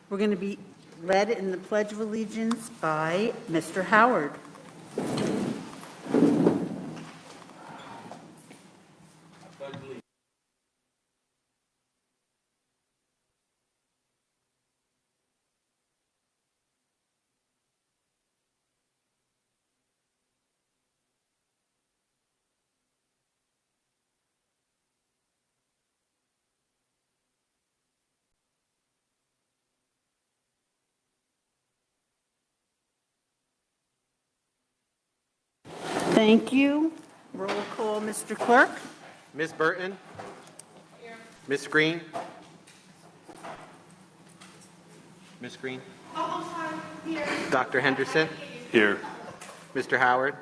We're going to be led in the Pledge of Allegiance by Mr. Howard. Thank you. Roll call, Mr. Clerk. Ms. Burton? Here. Ms. Green? Ms. Green? Oh, I'm sorry. Here. Dr. Henderson? Here. Mr. Howard?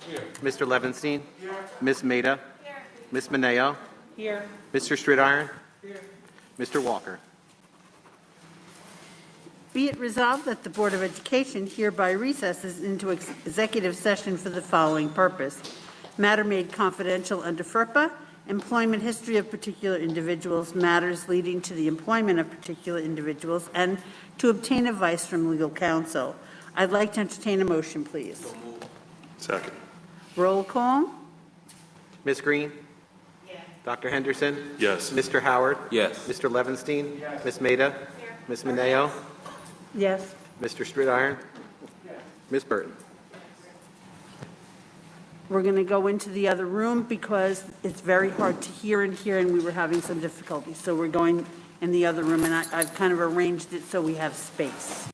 Here. Mr. Levenstein? Here. Ms. Maida? Here. Ms. Mineo? Here. Mr. Stridiron? Here. Mr. Walker? Be it resolved that the Board of Education hereby recesses into executive session for the following purpose. Matter made confidential under FERPA, employment history of particular individuals, matters leading to the employment of particular individuals, and to obtain advice from legal counsel. I'd like to entertain a motion, please. Second. Roll call. Ms. Green? Yes. Dr. Henderson? Yes. Mr. Howard? Yes. Mr. Levenstein? Yes. Ms. Maida? Here. Ms. Mineo? Yes. Mr. Stridiron? Yes. Ms. Burton? We're going to go into the other room because it's very hard to hear in here and we were having some difficulty. So we're going in the other room and I've kind of arranged it so we have space.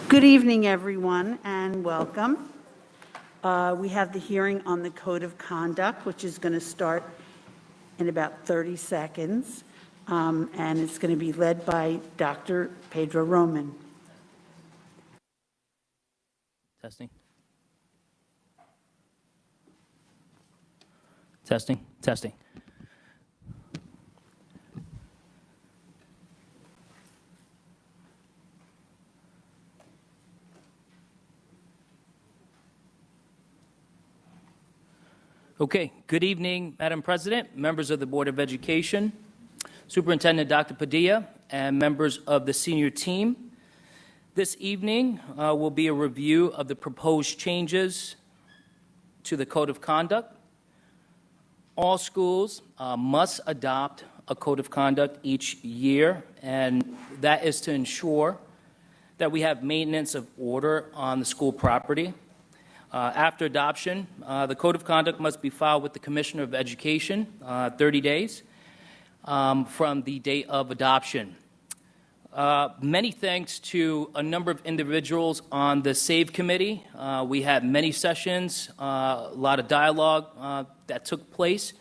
Good evening, everyone, and welcome. We have the hearing on the Code of Conduct, which is going to start in about 30 seconds, and it's going to be led by Dr. Pedro Roman. Testing. Testing. Testing. Okay, good evening, Madam President, members of the Board of Education, Superintendent Dr. Padilla, and members of the senior team. This evening will be a review of the proposed changes to the Code of Conduct. All schools must adopt a Code of Conduct each year, and that is to ensure that we have maintenance of order on the school property. After adoption, the Code of Conduct must be filed with the Commissioner of Education 30 days from the date of adoption. Many thanks to a number of individuals on the SAVE committee. We had many sessions, a lot of dialogue that took place.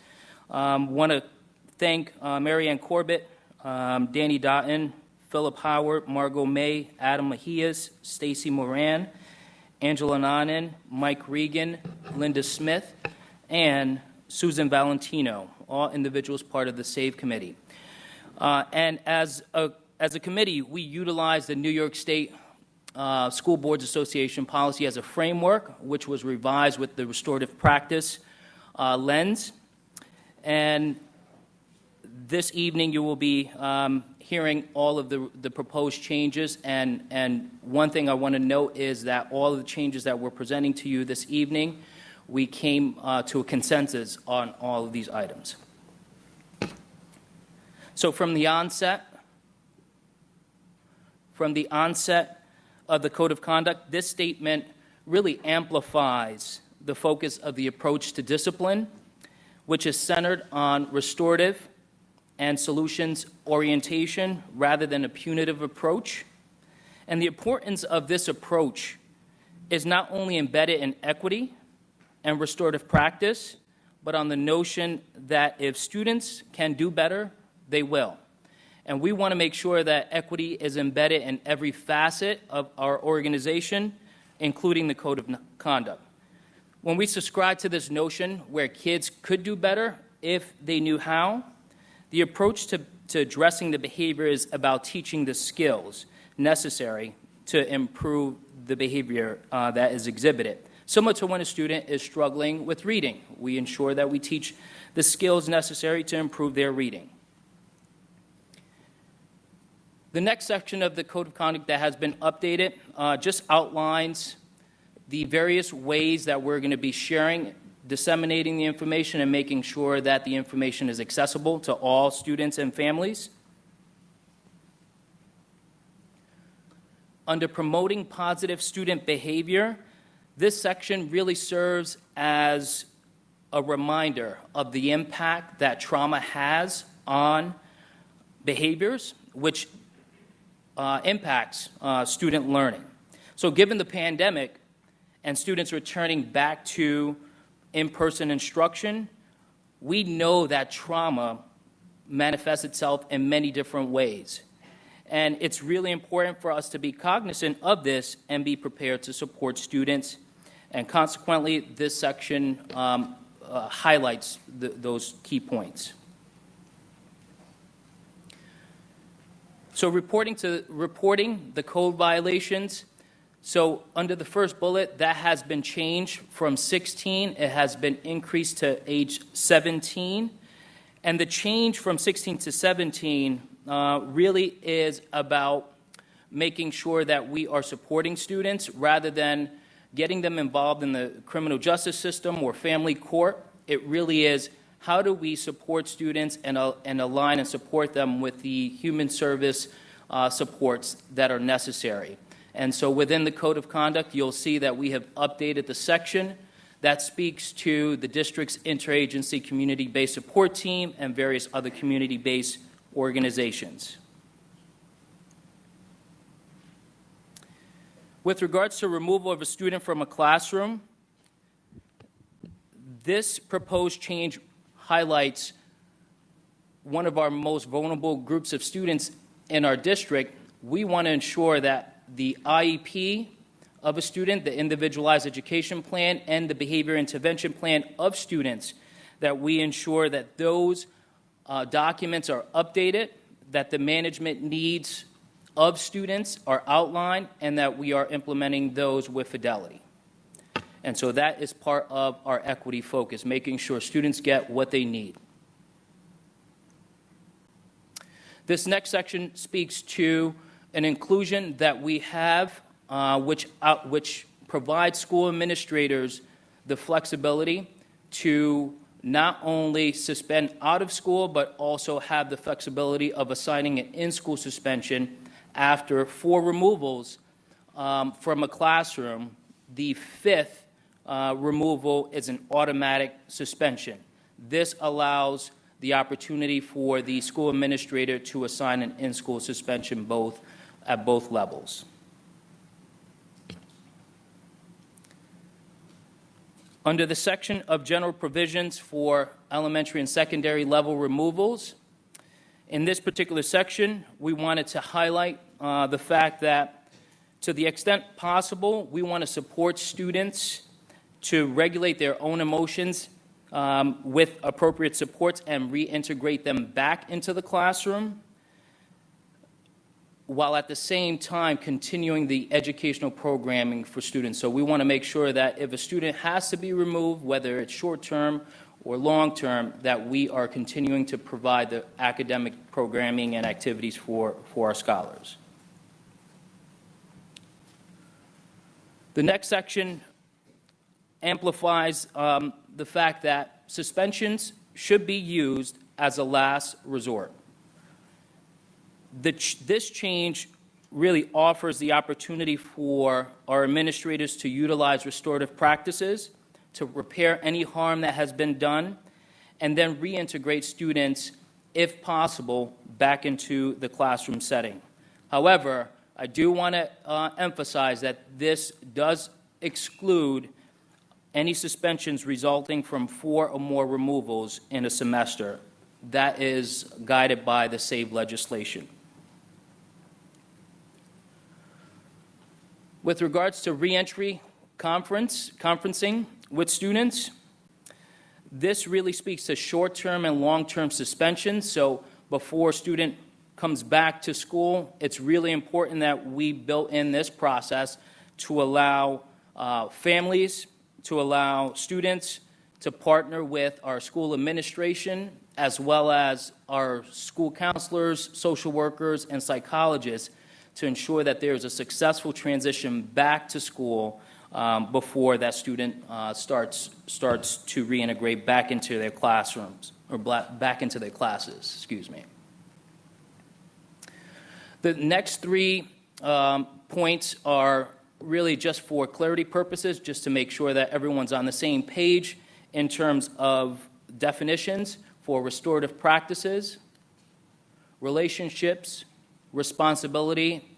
Want to thank Mary Ann Corbett, Danny Doughton, Philip Howard, Margot May, Adam Mejias, Stacy Moran, Angela Nanan, Mike Regan, Linda Smith, and Susan Valentino, all individuals part of the SAVE committee. And as a committee, we utilize the New York State School Boards Association policy as a framework, which was revised with the restorative practice lens. And this evening, you will be hearing all of the proposed changes. And one thing I want to note is that all of the changes that we're presenting to you this evening, we came to a consensus on all of these items. So from the onset of the Code of Conduct, this statement really amplifies the focus of the approach to discipline, which is centered on restorative and solutions orientation rather than a punitive approach. And the importance of this approach is not only embedded in equity and restorative practice, but on the notion that if students can do better, they will. And we want to make sure that equity is embedded in every facet of our organization, including the code of conduct. When we subscribe to this notion where kids could do better if they knew how, the approach to addressing the behavior is about teaching the skills necessary to improve the behavior that is exhibited. Similar to when a student is struggling with reading, we ensure that we teach the skills necessary to improve their reading. The next section of the Code of Conduct that has been updated just outlines the various ways that we're going to be sharing, disseminating the information, and making sure that the information is accessible to all students and families. Under promoting positive student behavior, this section really serves as a reminder of the impact that trauma has on behaviors, which impacts student learning. So given the pandemic and students returning back to in-person instruction, we know that trauma manifests itself in many different ways. And it's really important for us to be cognizant of this and be prepared to support students. And consequently, this section highlights those key points. So reporting the code violations. So under the first bullet, that has been changed from 16. It has been increased to age 17. And the change from 16 to 17 really is about making sure that we are supporting students rather than getting them involved in the criminal justice system or family court. It really is, how do we support students and align and support them with the human service supports that are necessary. And so within the Code of Conduct, you'll see that we have updated the section that speaks to the district's interagency community-based support team and various other community-based organizations. With regards to removal of a student from a classroom, this proposed change highlights one of our most vulnerable groups of students in our district. We want to ensure that the IEP of a student, the individualized education plan, and the behavior intervention plan of students, that we ensure that those documents are updated, that the management needs of students are outlined, and that we are implementing those with fidelity. And so that is part of our equity focus, making sure students get what they need. This next section speaks to an inclusion that we have, which provides school administrators the flexibility to not only suspend out of school, but also have the flexibility of assigning an in-school suspension after 4 removals from a classroom. The 5th removal is an automatic suspension. This allows the opportunity for the school administrator to assign an in-school suspension at both levels. Under the section of general provisions for elementary and secondary level removals, in this particular section, we wanted to highlight the fact that to the extent possible, we want to support students to regulate their own emotions with appropriate supports and reintegrate them back into the classroom, while at the same time continuing the educational programming for students. So we want to make sure that if a student has to be removed, whether it's short-term or long-term, that we are continuing to provide the academic programming and activities for our scholars. The next section amplifies the fact that suspensions should be used as a last resort. This change really offers the opportunity for our administrators to utilize restorative practices to repair any harm that has been done, and then reintegrate students if possible, back into the classroom setting. However, I do want to emphasize that this does exclude any suspensions resulting from 4 or more removals in a semester. That is guided by the SAVE legislation. With regards to reentry conferencing with students, this really speaks to short-term and long-term suspensions. So before a student comes back to school, it's really important that we built in this process to allow families, to allow students to partner with our school administration, as well as our school counselors, social workers, and psychologists to ensure that there's a successful transition back to school before that student starts to reintegrate back into their classrooms, or back into their classes, excuse me. The next 3 points are really just for clarity purposes, just to make sure that everyone's on the same page in terms of definitions for restorative practices, relationships, responsibility,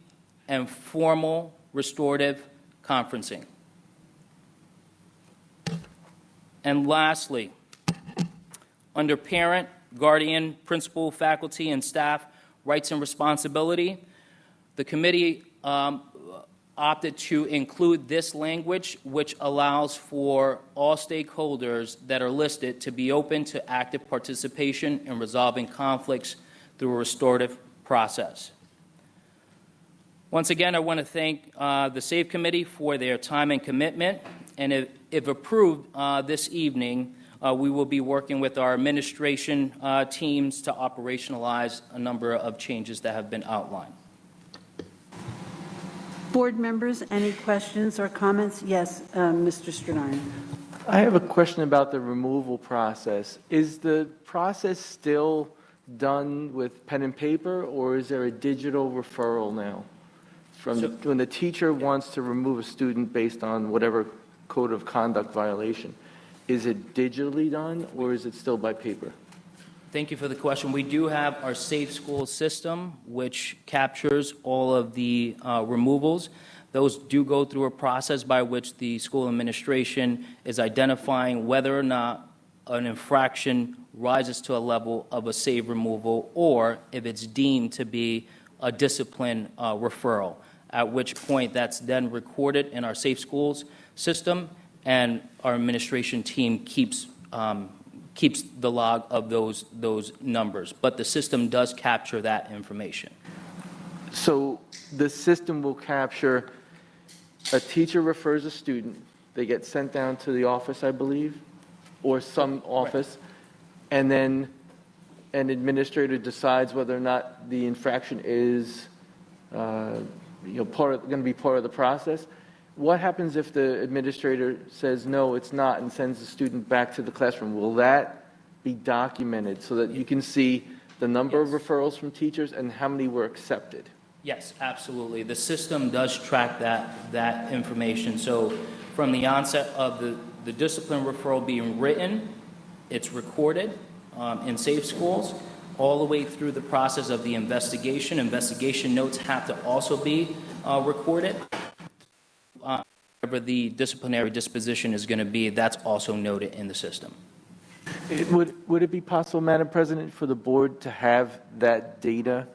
and formal restorative conferencing. And lastly, under parent, guardian, principal, faculty, and staff rights and responsibility, the committee opted to include this language, which allows for all stakeholders that are listed to be open to active participation in resolving conflicts through a restorative process. Once again, I want to thank the SAVE Committee for their time and commitment, and if approved this evening, we will be working with our administration teams to operationalize a number of changes that have been outlined. Board members, any questions or comments? Yes, Mr. Stradine. I have a question about the removal process. Is the process still done with pen and paper, or is there a digital referral now? When the teacher wants to remove a student based on whatever code of conduct violation, is it digitally done, or is it still by paper? Thank you for the question. We do have our Safe School system, which captures all of the removals. Those do go through a process by which the school administration is identifying whether or not an infraction rises to a level of a SAVE removal, or if it's deemed to be a discipline referral, at which point that's then recorded in our Safe Schools system, and our administration team keeps the log of those numbers. But the system does capture that information. So the system will capture a teacher refers a student, they get sent down to the office, I believe, or some office, and then an administrator decides whether or not the infraction is going to be part of the process. What happens if the administrator says, no, it's not, and sends the student back to the classroom? Will that be documented so that you can see the number of referrals from teachers and how many were accepted? Yes, absolutely. The system does track that information. So from the onset of the discipline referral being written, it's recorded in Safe Schools, all the way through the process of the investigation. Investigation notes have to also be recorded. Whatever the disciplinary disposition is going to be, that's also noted in the system. Would it be possible, Madam President, for the board to have that data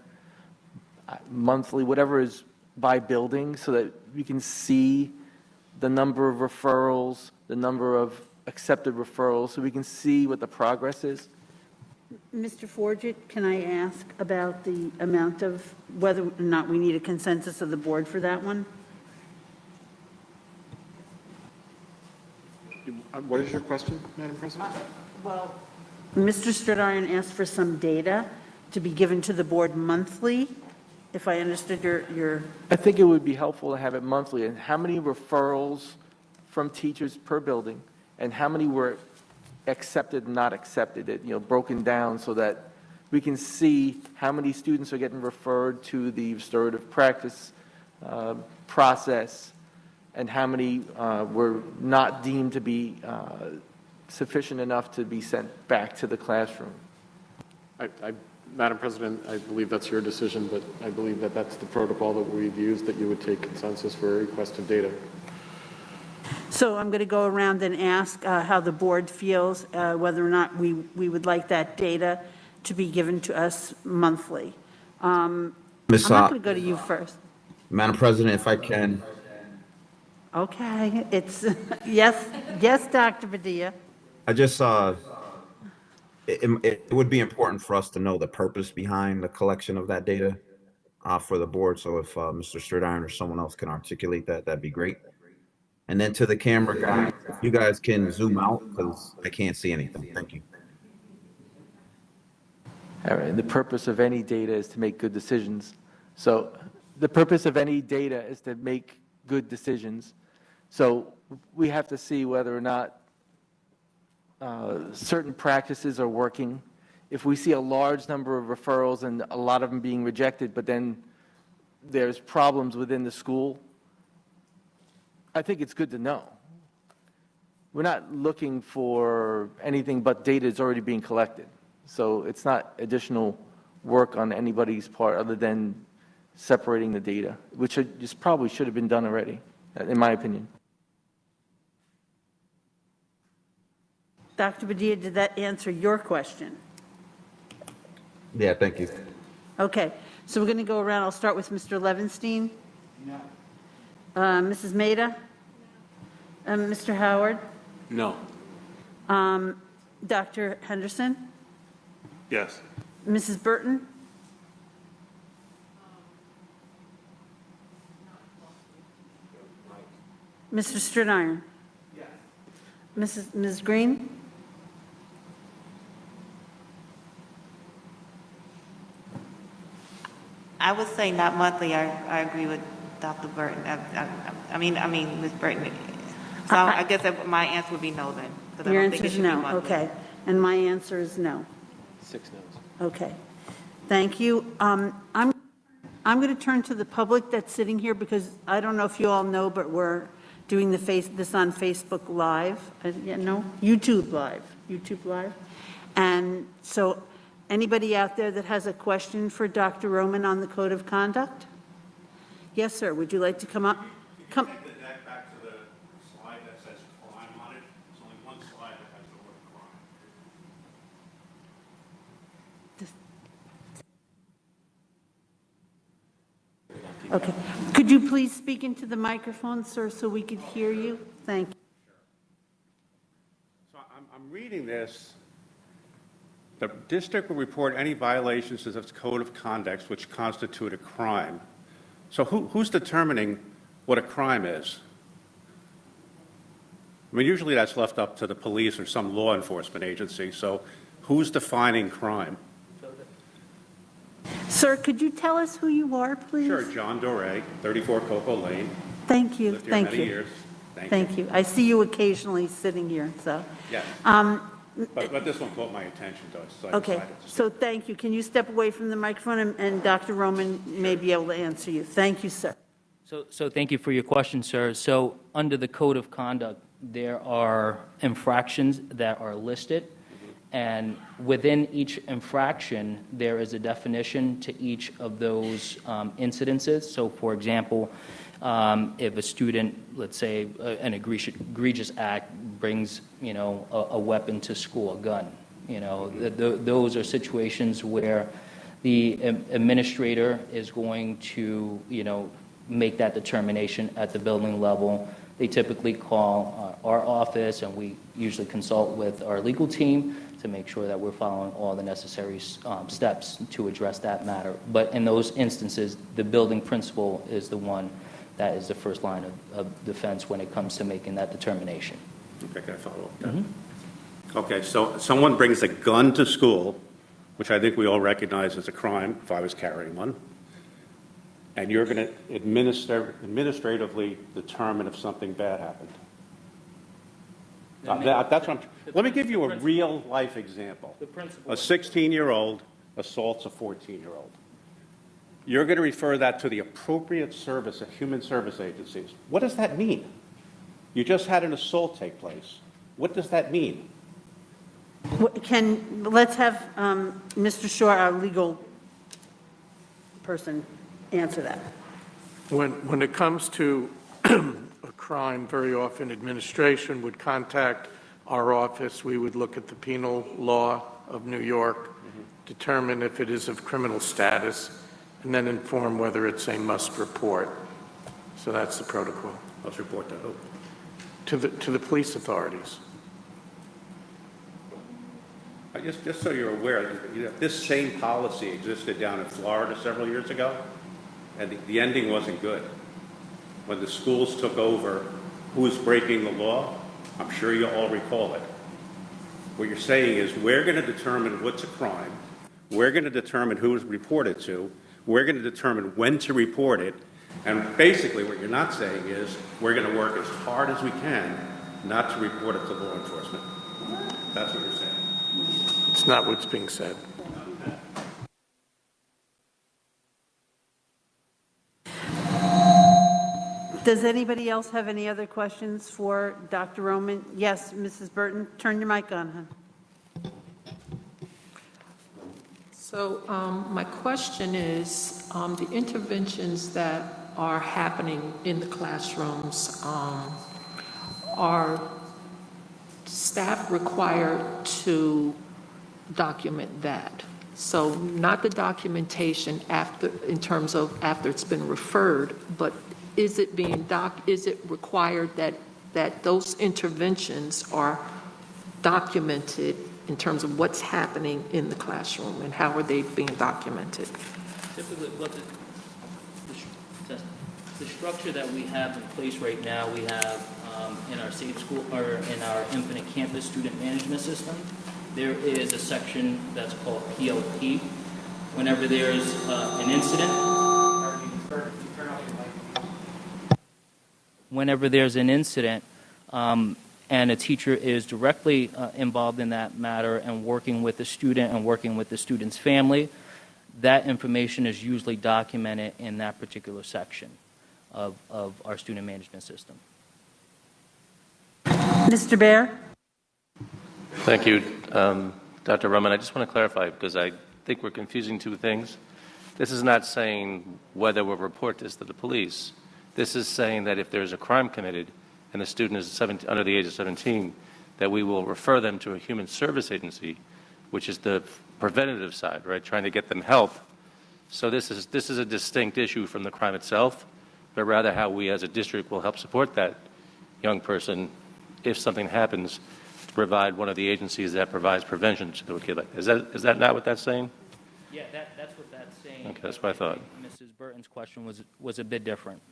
monthly, whatever is by building, so that we can see the number of referrals, the number of accepted referrals, so we can see what the progress is? Mr. Forget, can I ask about the amount of, whether or not we need a consensus of the board for that one? What is your question, Madam President? Well, Mr. Stradine asked for some data to be given to the board monthly, if I understood your... I think it would be helpful to have it monthly, and how many referrals from teachers per building, and how many were accepted and not accepted, broken down so that we can see how many students are getting referred to the restorative practice process, and how many were not deemed to be sufficient enough to be sent back to the classroom. I Madam President, I believe that's your decision, but I believe that that's the protocol that we've used, that you would take consensus for a request of data. So I'm going to go around and ask how the board feels, whether or not we would like that data to be given to us monthly. I'm Ms. not going to go to you first. Madam President, if I can, Okay, it's, yes, Dr. Padilla. I just, it would be important for us to know the purpose behind the collection of that data for the board. So if Mr. Stridiron or someone else can articulate that, that'd be great. And then to the camera guy, if you guys can zoom out because I can't see anything. Thank you. All right, the purpose of any data is to make good decisions. So the purpose of any data is to make good decisions. So we have to see whether or not certain practices are working. If we see a large number of referrals and a lot of them being rejected, but then there's problems within the school, I think it's good to know. We're not looking for anything but data that's already being collected. So it's not additional work on anybody's part other than separating the data, which just probably should have been done already, in my opinion. Dr. Padilla, did that answer your question? Yeah, thank you. Okay, so we're going to go around. I'll start with Mr. Levenstein. No. Mrs. Maida? Mr. Howard? No. Dr. Henderson? Yes. Mrs. Burton? Mr. Stridiron? Yes. Ms. Green? I would say not monthly. I agree with Dr. Burton. I mean, Ms. Burton. So I guess my answer would be no then. 'Cause I Your don't think answer it is should be no, monthly. okay. And my answer is no. 6 no's. Okay, thank you. I'm going to turn to the public that's sitting here because I don't know if you all know, but we're doing this on Facebook Live. Yeah, no, YouTube Live. And so anybody out there that has a question for Dr. Roman on the Code of Conduct? Yes, sir. Would you like to come up? Come. Take the deck back to the slide that says crime on it. There's only one slide that has the word crime. Okay. Could you please speak into the microphone, sir, so we could hear you? Thank you. So I'm reading this. The district will report any violations of its code of conduct which constitute a crime. So who's determining what a crime is? I mean, usually that's left up to the police or some law enforcement agency. So who's defining crime? Sir, could you tell us who you are, please? Sure, John Doré, 34 Cocoa Lane. Thank you, Lived here thank many you. years. Thank you. I see you occasionally sitting here, so. Yes. But this one caught my attention, though, so I Okay, decided to. so thank you. Can you step away from the microphone and Dr. Roman may be able to answer you. Thank you, sir. So thank you for your question, sir. So under the Code of Conduct, there are infractions that are listed, and within each infraction, there is a definition to each of those incidences. So for example, if a student, let's say, an egregious act brings, a weapon to school, a gun, those are situations where the administrator is going to, make that determination at the building level. They typically call our office, and we usually consult with our legal team to make sure that we're following all the necessary steps to address that matter. But in those instances, the building principal is the one that is the first line of defense when it comes to making that determination. Okay, can I follow up with that? Okay, so someone brings a gun to school, which I think we all recognize as a crime if I was carrying one, and you're going to administratively determine if something bad happened. That's what let me give you a real-life example. A 16-year-old assaults a 14-year-old. You're going to refer that to the appropriate service of human service agencies. What does that mean? You just had an assault take place. What does that mean? Let's have Mr. Shaw, our legal person, answer that. When it comes to a crime, very often administration would contact our office. We would look at the penal law of New York, determine if it is of criminal status, and then inform whether it's a must report. So that's the protocol. Let's report that. Oh. To the police authorities. Just so you're aware, this same policy existed down in Florida several years ago, and the ending wasn't good. When the schools took over, who was breaking the law? I'm sure you all recall it. What you're saying is we're going to determine what's a crime, we're going to determine who is reported to, we're going to determine when to report it, and basically what you're not saying is we're going to work as hard as we can not to report it to law enforcement. That's what you're saying. It's not what's being said. Does anybody else have any other questions for Dr. Roman? Yes, Mrs. Burton, turn your mic on, hon. So my question is, the interventions that are happening in the classrooms, are staff required to document that? So not the documentation in terms of after it's been referred, but is it required that those interventions are documented in terms of what's happening in the classroom, and how are they being documented? Typically, what the structure that we have in place right now, we have in our Safe School, or in our Infinite Campus Student Management System, there is a section that's called PLP. Whenever there's an incident, and a teacher is directly involved in that matter and working with the student and working with the student's family, that information is usually documented in that particular section of our student management system. Mr. Baer? Thank you, Dr. Roman. I just want to clarify, because I think we're confusing two things. This is not saying whether we'll report this to the police. This is saying that if there's a crime committed and the student is under the age of 17, that we will refer them to a human service agency, which is the preventative side, right, trying to get them help. So this is a distinct issue from the crime itself, but rather how we as a district will help support that young person if something happens, to provide one of the agencies that provides prevention to a kid like that. Is that not what that's saying? Yeah, that's what that's saying. Okay, that's what I thought. Mrs. Burton's question was a bit different.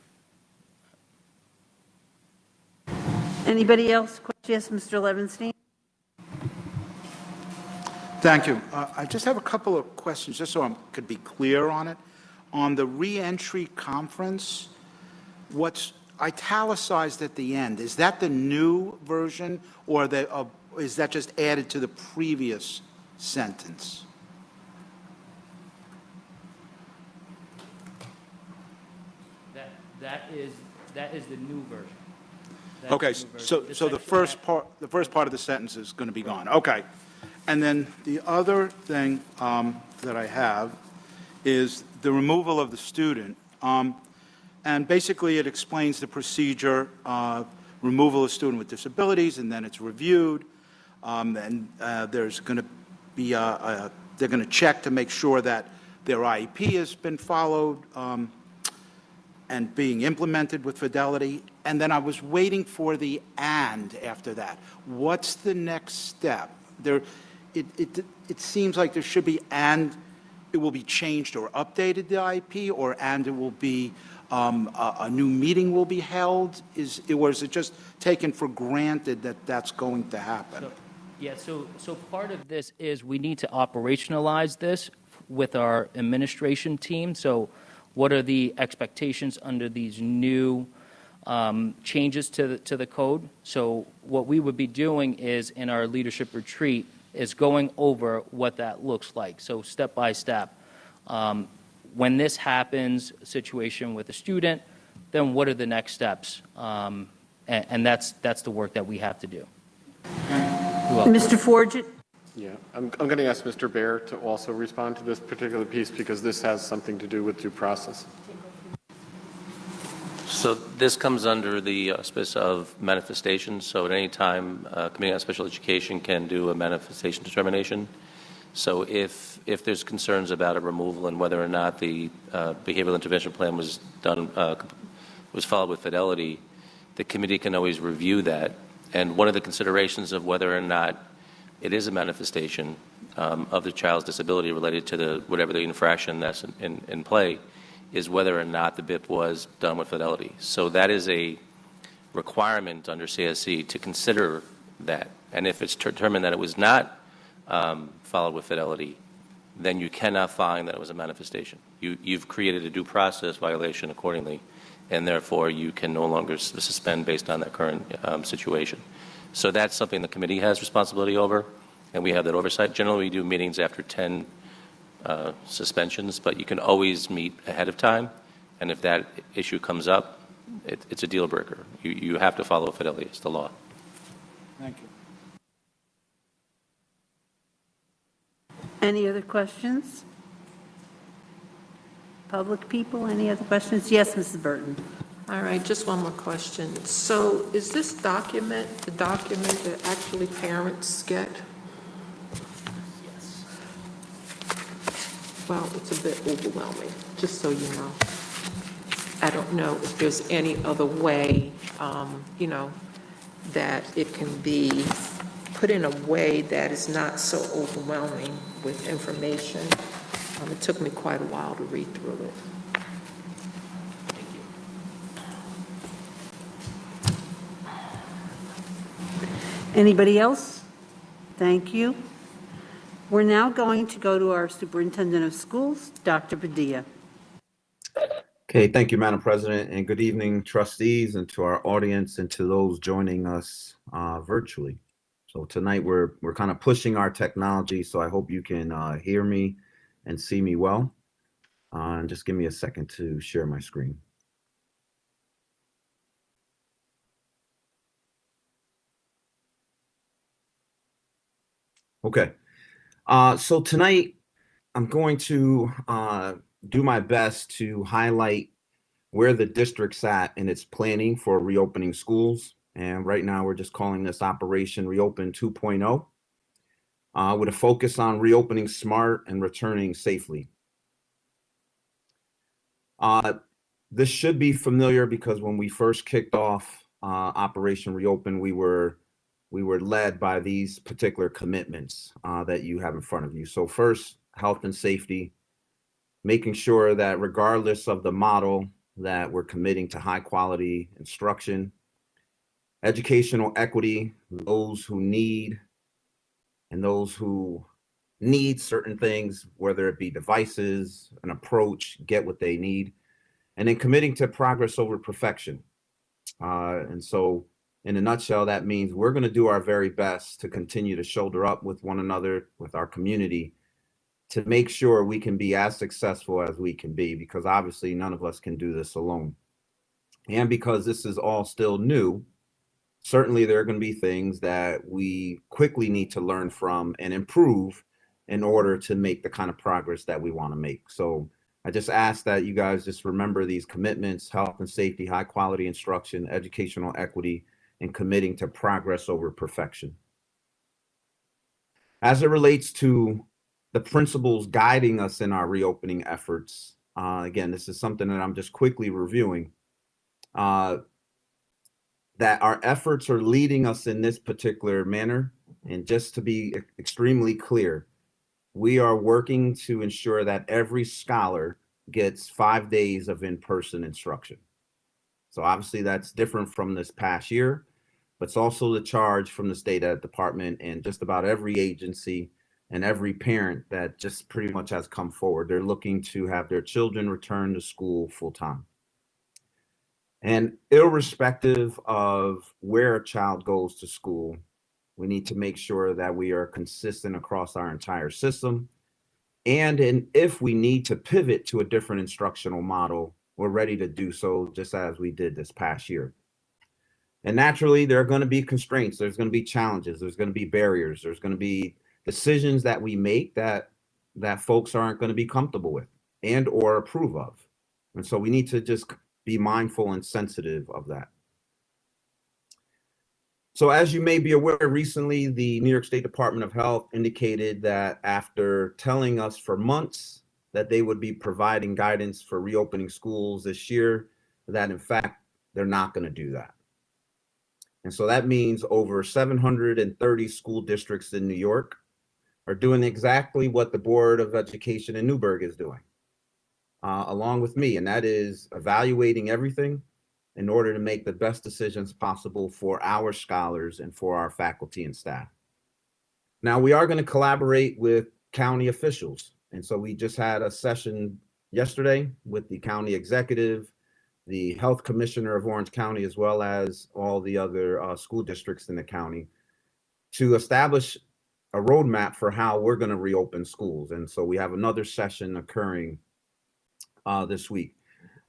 Anybody else? Yes, Mr. Levinstein? Thank you. I just have a couple of questions, just so I could be clear on it. On the reentry conference, what's italicized at the end, is that the new version, or is that just added to the previous sentence? That is the new version. Okay, so the first part of the sentence is going to be gone. Okay. And then the other thing that I have is the removal of the student. And basically it explains the procedure, removal of student with disabilities, and then it's reviewed. And there's going to be they're going to check to make sure that their IEP has been followed and being implemented with fidelity. And then I was waiting for the "and" after that. What's the next step? It seems like there should be "and" it will be changed or updated, the IEP, or "and" it will be a new meeting will be held. Or is it just taken for granted that that's going to happen? So part of this is we need to operationalize this with our administration team. So what are the expectations under these new changes to the code? So what we would be doing is, in our leadership retreat, is going over what that looks like. So step by step. When this happens, a situation with a student, then what are the next steps? And that's the work that we have to do. Mr. Forget? Yeah, I'm going to ask Mr. Baer to also respond to this particular piece because this has something to do with due process. So this comes under the auspice of manifestations. So at any time, Committee on Special Education can do a manifestation determination. So if there's concerns about a removal and whether or not the behavioral intervention plan was done, was followed with fidelity, the committee can always review that. And one of the considerations of whether or not it is a manifestation of the child's disability related to whatever the infraction that's in play is whether or not the BIP was done with fidelity. So that is a requirement under CSC to consider that. And if it's determined that it was not followed with fidelity, then you cannot find that it was a manifestation. You've created a due process violation accordingly, and therefore you can no longer suspend based on that current situation. So that's something the committee has responsibility over, and we have that oversight. Generally, we do meetings after 10 suspensions, but you can always meet ahead of time, and if that issue comes up, it's a deal breaker. You have to follow fidelity. It's the law. Thank you. Any other questions? Public people, any other questions? Yes, Mrs. Burton. All right, just one more question. So is this document the document that actually parents get? Yes. Well, it's a bit overwhelming, just so you know. I don't know if there's any other way, that it can be put in a way that is not so overwhelming with information. It took me quite a while to read through it. Anybody else? Thank you. We're now going to go to our Superintendent of Schools, Dr. Padilla. Okay, thank you, Madam President, and good evening, trustees, and to our audience and to those joining us virtually. So tonight we're kind of pushing our technology, so I hope you can hear me and see me well. And just give me a second to share my screen. Okay, so tonight I'm going to do my best to highlight where the district's at in its planning for reopening schools. And right now we're just calling this Operation Reopen 2.0 with a focus on reopening smart and returning safely. This should be familiar because when we first kicked off Operation Reopen, we were led by these particular commitments that you have in front of you. So first, health and safety, making sure that regardless of the model that we're committing to high quality instruction, educational equity, those who need and those who need certain things, whether it be devices, an approach, get what they need, and then committing to progress over perfection. And so in a nutshell, that means we're going to do our very best to continue to shoulder up with one another, with our community, to make sure we can be as successful as we can be, because obviously none of us can do this alone. And because this is all still new, certainly there are going to be things that we quickly need to learn from and improve in order to make the kind of progress that we want to make. So I just ask that you guys just remember these commitments: health and safety, high quality instruction, educational equity, and committing to progress over perfection. As it relates to the principles guiding us in our reopening efforts, again, this is something that I'm just quickly reviewing, that our efforts are leading us in this particular manner. And just to be extremely clear, we are working to ensure that every scholar gets 5 days of in-person instruction. So obviously that's different from this past year, but it's also the charge from the State Ed Department and just about every agency and every parent that just pretty much has come forward. They're looking to have their children return to school full time. And irrespective of where a child goes to school, we need to make sure that we are consistent across our entire system. And if we need to pivot to a different instructional model, we're ready to do so, just as we did this past year. And naturally, there are going to be constraints. There's going to be challenges. There's going to be barriers. There's going to be decisions that we make that folks aren't going to be comfortable with and or approve of. And so we need to just be mindful and sensitive of that. So as you may be aware, recently the New York State Department of Health indicated that after telling us for months that they would be providing guidance for reopening schools this year, that in fact, they're not going to do that. And so that means over 730 school districts in New York are doing exactly what the Board of Education in Newburgh is doing, along with me, and that is evaluating everything in order to make the best decisions possible for our scholars and for our faculty and staff. Now, we are going to collaborate with county officials. And so we just had a session yesterday with the county executive, the health commissioner of Orange County, as well as all the other school districts in the county to establish a roadmap for how we're going to reopen schools. And so we have another session occurring this week.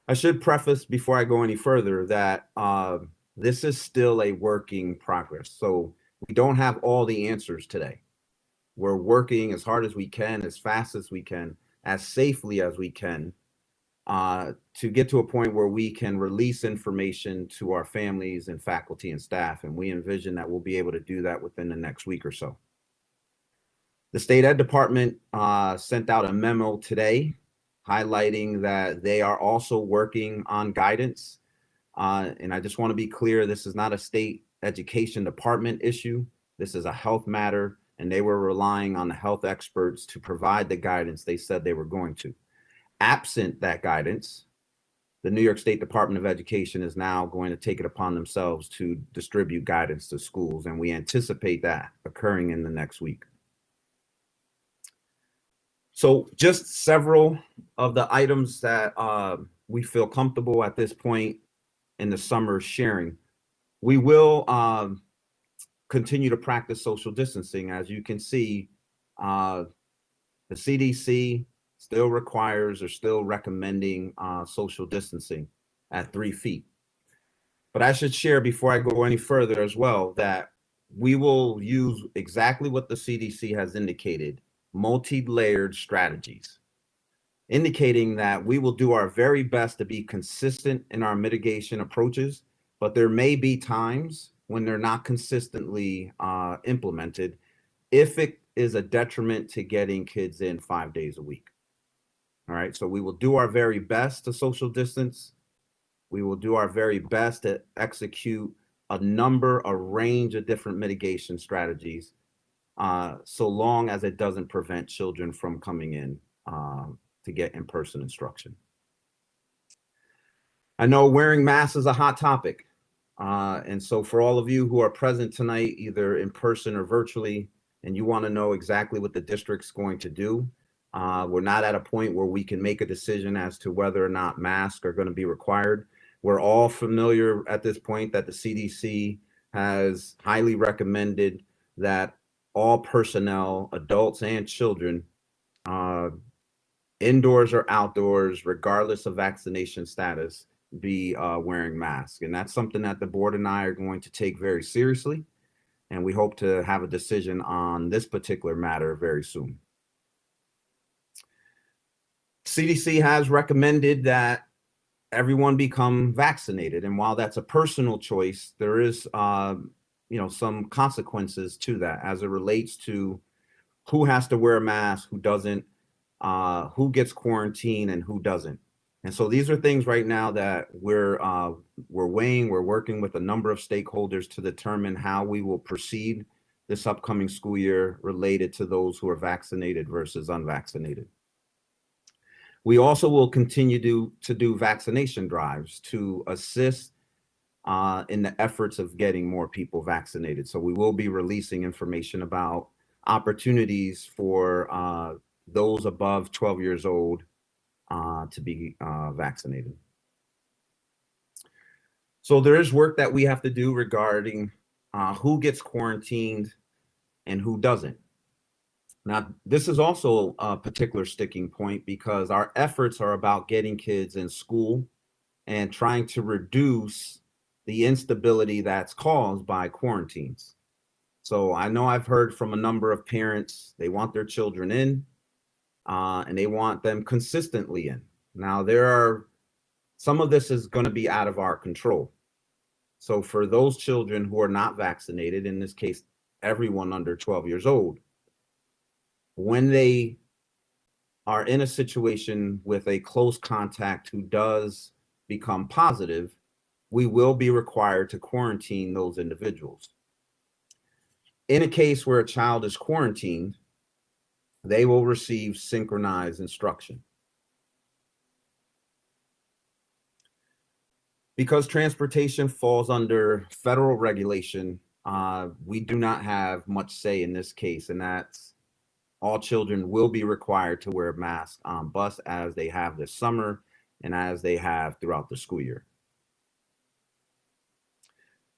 I should preface before I go any further that this is still a working progress. So we don't have all the answers today. We're working as hard as we can, as fast as we can, as safely as we can, to get to a point where we can release information to our families and faculty and staff. And we envision that we'll be able to do that within the next week or so. The State Ed Department sent out a memo today highlighting that they are also working on guidance. And I just want to be clear, this is not a state education department issue. This is a health matter, and they were relying on the health experts to provide the guidance they said they were going to. Absent that guidance, the New York State Department of Education is now going to take it upon themselves to distribute guidance to schools, and we anticipate that occurring in the next week. So just several of the items that we feel comfortable at this point in the summer sharing. We will continue to practice social distancing. As you can see, the CDC still requires or still recommending social distancing at 3 feet. But I should share before I go any further as well that we will use exactly what the CDC has indicated, multi-layered strategies, indicating that we will do our very best to be consistent in our mitigation approaches, but there may be times when they're not consistently implemented if it is a detriment to getting kids in 5 days a week. All right, so we will do our very best to social distance. We will do our very best to execute a range of different mitigation strategies, so long as it doesn't prevent children from coming in to get in-person instruction. I know wearing masks is a hot topic. And so for all of you who are present tonight, either in person or virtually, and you want to know exactly what the district's going to do, we're not at a point where we can make a decision as to whether or not masks are going to be required. We're all familiar at this point that the CDC has highly recommended that all personnel, adults and children, indoors or outdoors, regardless of vaccination status, be wearing masks. And that's something that the board and I are going to take very seriously. And we hope to have a decision on this particular matter very soon. CDC has recommended that everyone become vaccinated. And while that's a personal choice, there is some consequences to that as it relates to who has to wear a mask, who doesn't, who gets quarantined and who doesn't. And so these are things right now that we're weighing. We're working with a number of stakeholders to determine how we will proceed this upcoming school year related to those who are vaccinated versus unvaccinated. We also will continue to do vaccination drives to assist in the efforts of getting more people vaccinated. So we will be releasing information about opportunities for those above 12 years old to be vaccinated. So there is work that we have to do regarding who gets quarantined and who doesn't. Now, this is also a particular sticking point because our efforts are about getting kids in school and trying to reduce the instability that's caused by quarantines. So I know I've heard from a number of parents, they want their children in, and they want them consistently in. Now, some of this is going to be out of our control. So for those children who are not vaccinated, in this case, everyone under 12 years old, when they are in a situation with a close contact who does become positive, we will be required to quarantine those individuals. In a case where a child is quarantined, they will receive synchronized instruction. Because transportation falls under federal regulation, we do not have much say in this case, and that's all children will be required to wear a mask on bus as they have this summer and as they have throughout the school year.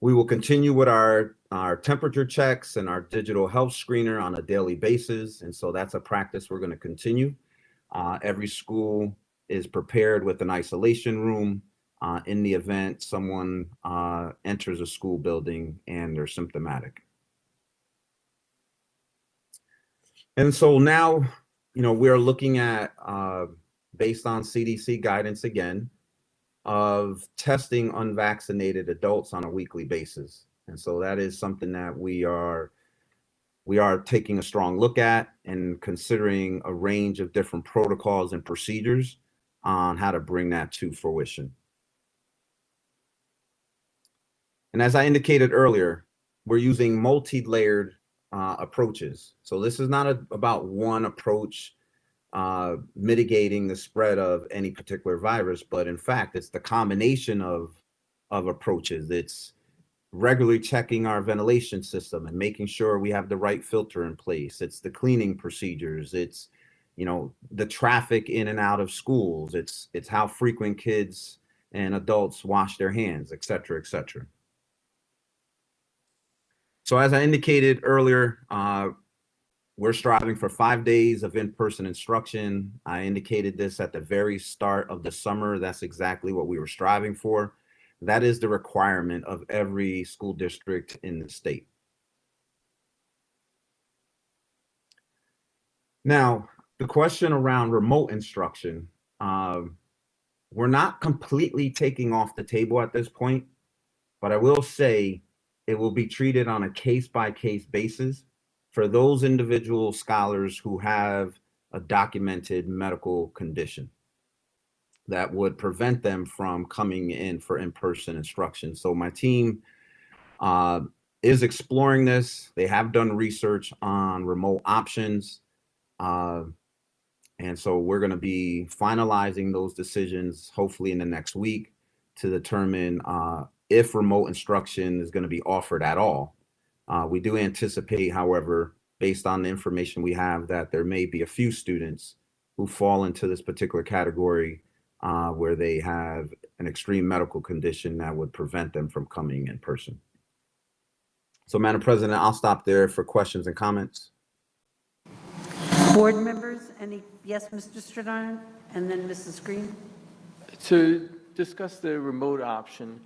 We will continue with our temperature checks and our digital health screener on a daily basis, and so that's a practice we're going to continue. Every school is prepared with an isolation room in the event someone enters a school building and they're symptomatic. And so now, we're looking at, based on CDC guidance again, of testing unvaccinated adults on a weekly basis. And so that is something that we are taking a strong look at and considering a range of different protocols and procedures on how to bring that to fruition. And as I indicated earlier, we're using multi-layered approaches. So this is not about one approach mitigating the spread of any particular virus, but in fact, it's the combination of approaches. It's regularly checking our ventilation system and making sure we have the right filter in place. It's the cleaning procedures. It's, the traffic in and out of schools. It's how frequent kids and adults wash their hands, et cetera, et cetera. So as I indicated earlier, we're striving for 5 days of in-person instruction. I indicated this at the very start of the summer. That's exactly what we were striving for. That is the requirement of every school district in the state. Now, the question around remote instruction, we're not completely taking off the table at this point, but I will say it will be treated on a case-by-case basis for those individual scholars who have a documented medical condition that would prevent them from coming in for in-person instruction. So my team is exploring this. They have done research on remote options. And so we're going to be finalizing those decisions hopefully in the next week to determine if remote instruction is going to be offered at all. We do anticipate, however, based on the information we have, that there may be a few students who fall into this particular category where they have an extreme medical condition that would prevent them from coming in person. So, Madam President, I'll stop there for questions and comments. Board members, yes, Mr. Stradone, and then Mrs. Green. To discuss the remote option,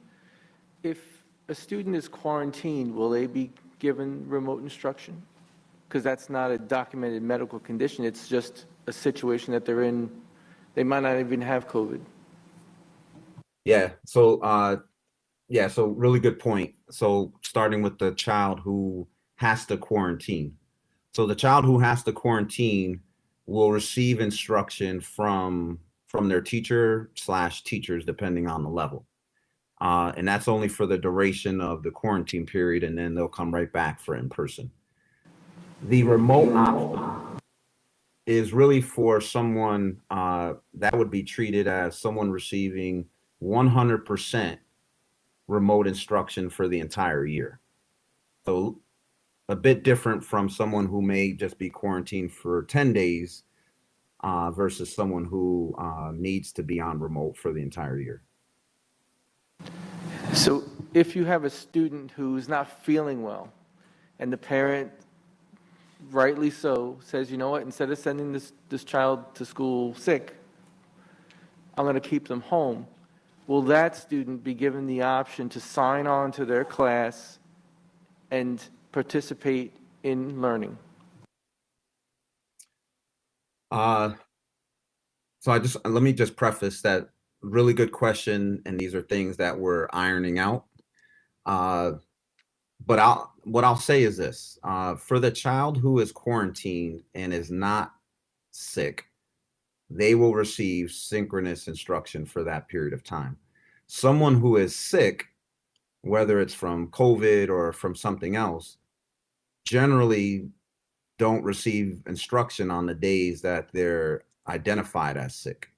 if a student is quarantined, will they be given remote instruction? Because that's not a documented medical condition. It's just a situation that they're in. They might not even have COVID. Yeah. So, so really good point. So starting with the child who has to quarantine. So the child who has to quarantine will receive instruction from their teacher/teachers, depending on the level. And that's only for the duration of the quarantine period, and then they'll come right back for in-person. The remote option is really for someone that would be treated as someone receiving 100% remote instruction for the entire year. So a bit different from someone who may just be quarantined for 10 days versus someone who needs to be on remote for the entire year. So if you have a student who's not feeling well and the parent, rightly so, says, you know what, instead of sending this child to school sick, I'm going to keep them home, will that student be given the option to sign on to their class and participate in learning? So let me just preface that really good question, and these are things that we're ironing out. But what I'll say is this: for the child who is quarantined and is not sick, they will receive synchronous instruction for that period of time. Someone who is sick, whether it's from COVID or from something else, generally don't receive instruction on the days that they're identified as sick.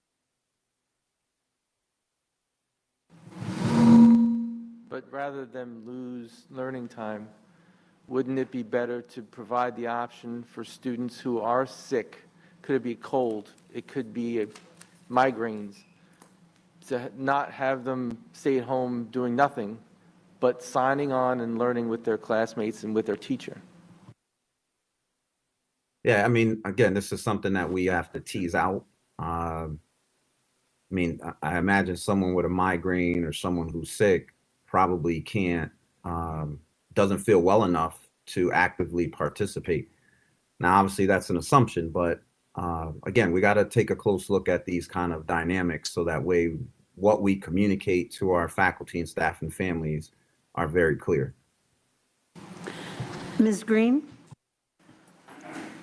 But rather than lose learning time, wouldn't it be better to provide the option for students who are sick? Could it be cold? It could be migraines. To not have them stay at home doing nothing, but signing on and learning with their classmates and with their teacher. Yeah, I mean, again, this is something that we have to tease out. I mean, I imagine someone with a migraine or someone who's sick probably can't, doesn't feel well enough to actively participate. Now, obviously, that's an assumption, but again, we got to take a close look at these kind of dynamics so that way what we communicate to our faculty and staff and families are very clear. Ms. Green?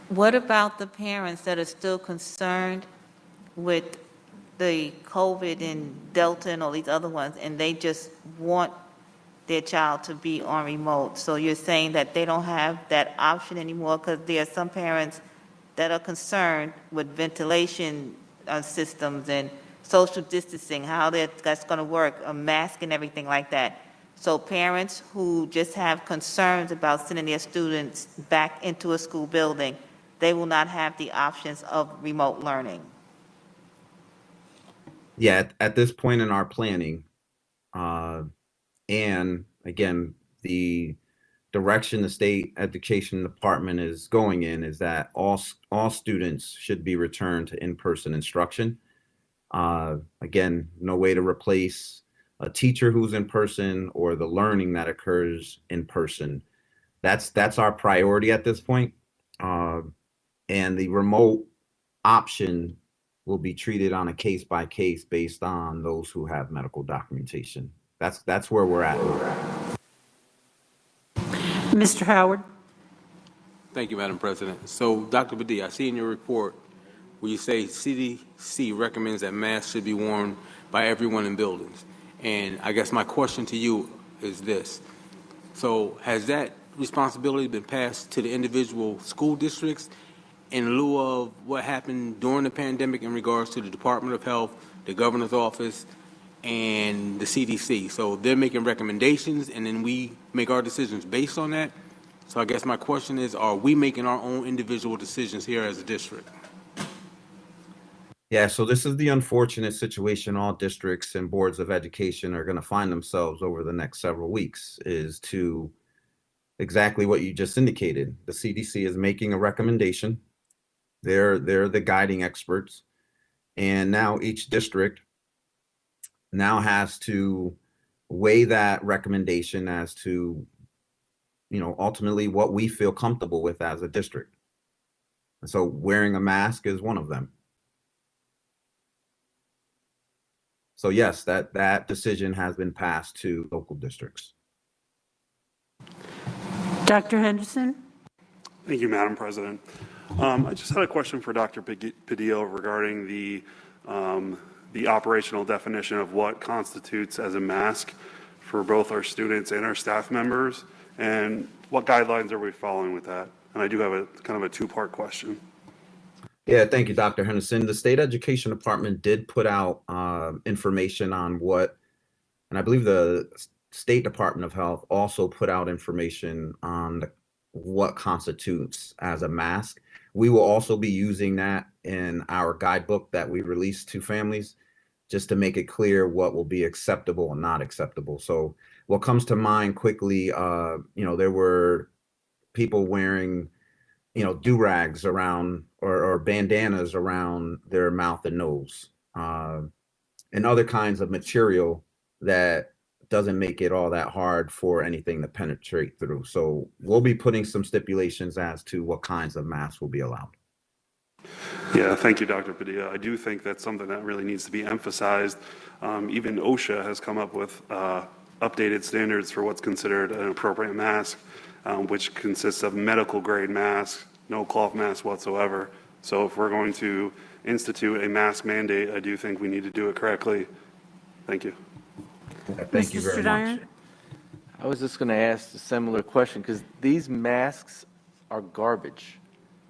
What about the parents that are still concerned with the COVID and Delta and all these other ones, and they just want their child to be on remote? So you're saying that they don't have that option anymore because there are some parents that are concerned with ventilation systems and social distancing, how that's going to work, a mask and everything like that. So parents who just have concerns about sending their students back into a school building, they will not have the options of remote learning. Yeah, at this point in our planning, and again, the direction the state education department is going in is that all students should be returned to in-person instruction. Again, no way to replace a teacher who's in person or the learning that occurs in person. That's our priority at this point. And the remote option will be treated on a case by case based on those who have medical documentation. That's where we're at. Mr. Howard? Thank you, Madam President. So, Dr. Padilla, I see in your report where you say CDC recommends that masks should be worn by everyone in buildings. And I guess my question to you is this. So has that responsibility been passed to the individual school districts in lieu of what happened during the pandemic in regards to the Department of Health, the governor's office, and the CDC? So they're making recommendations, and then we make our decisions based on that. So I guess my question is, are we making our own individual decisions here as a district? Yeah, so this is the unfortunate situation all districts and boards of education are going to find themselves over the next several weeks, is to exactly what you just indicated. The CDC is making a recommendation. They're the guiding experts. And now each district now has to weigh that recommendation as to, ultimately what we feel comfortable with as a district. And so wearing a mask is one of them. So yes, that decision has been passed to local districts. Dr. Henderson? Thank you, Madam President. I just had a question for Dr. Padilla regarding the operational definition of what constitutes as a mask for both our students and our staff members, and what guidelines are we following with that? And I do have a kind of a two-part question. Yeah, thank you, Dr. Henderson. The State Education Department did put out information on what, and I believe the State Department of Health also put out information on what constitutes as a mask. We will also be using that in our guidebook that we release to families, just to make it clear what will be acceptable and not acceptable. So what comes to mind quickly, there were people wearing do-rags around or bandanas around their mouth and nose, and other kinds of material that doesn't make it all that hard for anything to penetrate through. So we'll be putting some stipulations as to what kinds of masks will be allowed. Yeah, thank you, Dr. Padilla. I do think that's something that really needs to be emphasized. Even OSHA has come up with updated standards for what's considered an appropriate mask, which consists of medical grade masks, no cloth masks whatsoever. So if we're going to institute a mask mandate, I do think we need to do it correctly. Thank you. Thank you very much. I was just going to ask a similar question, because these masks are garbage.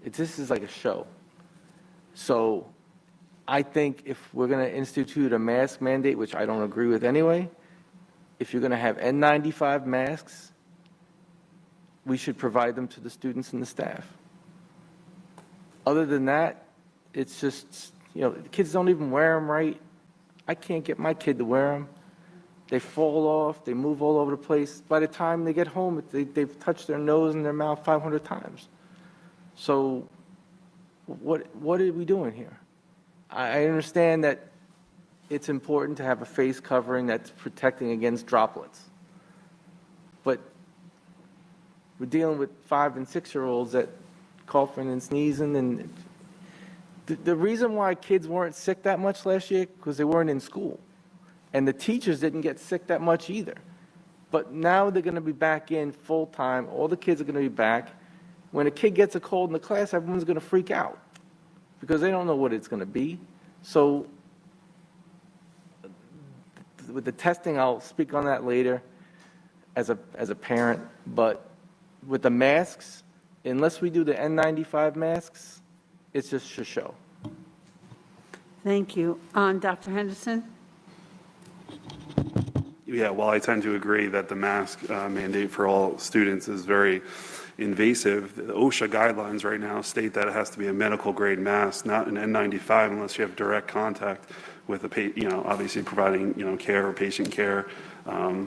This is like a show. So I think if we're going to institute a mask mandate, which I don't agree with anyway, if you're going to have N95 masks, we should provide them to the students and the staff. Other than that, it's just, the kids don't even wear them right. I can't get my kid to wear them. They fall off, they move all over the place. By the time they get home, they've touched their nose and their mouth 500 times. So what are we doing here? I understand that it's important to have a face covering that's protecting against droplets. But we're dealing with 5- and 6-year-olds that coughing and sneezing. And the reason why kids weren't sick that much last year, because they weren't in school. And the teachers didn't get sick that much either. But now they're going to be back in full time. All the kids are going to be back. When a kid gets a cold in the class, everyone's going to freak out because they don't know what it's going to be. So with the testing, I'll speak on that later as a parent. But with the masks, unless we do the N95 masks, it's just a show. Thank you. Dr. Henderson? Yeah, well, I tend to agree that the mask mandate for all students is very invasive. The OSHA guidelines right now state that it has to be a medical grade mask, not an N95, unless you have direct contact with obviously providing, care or patient care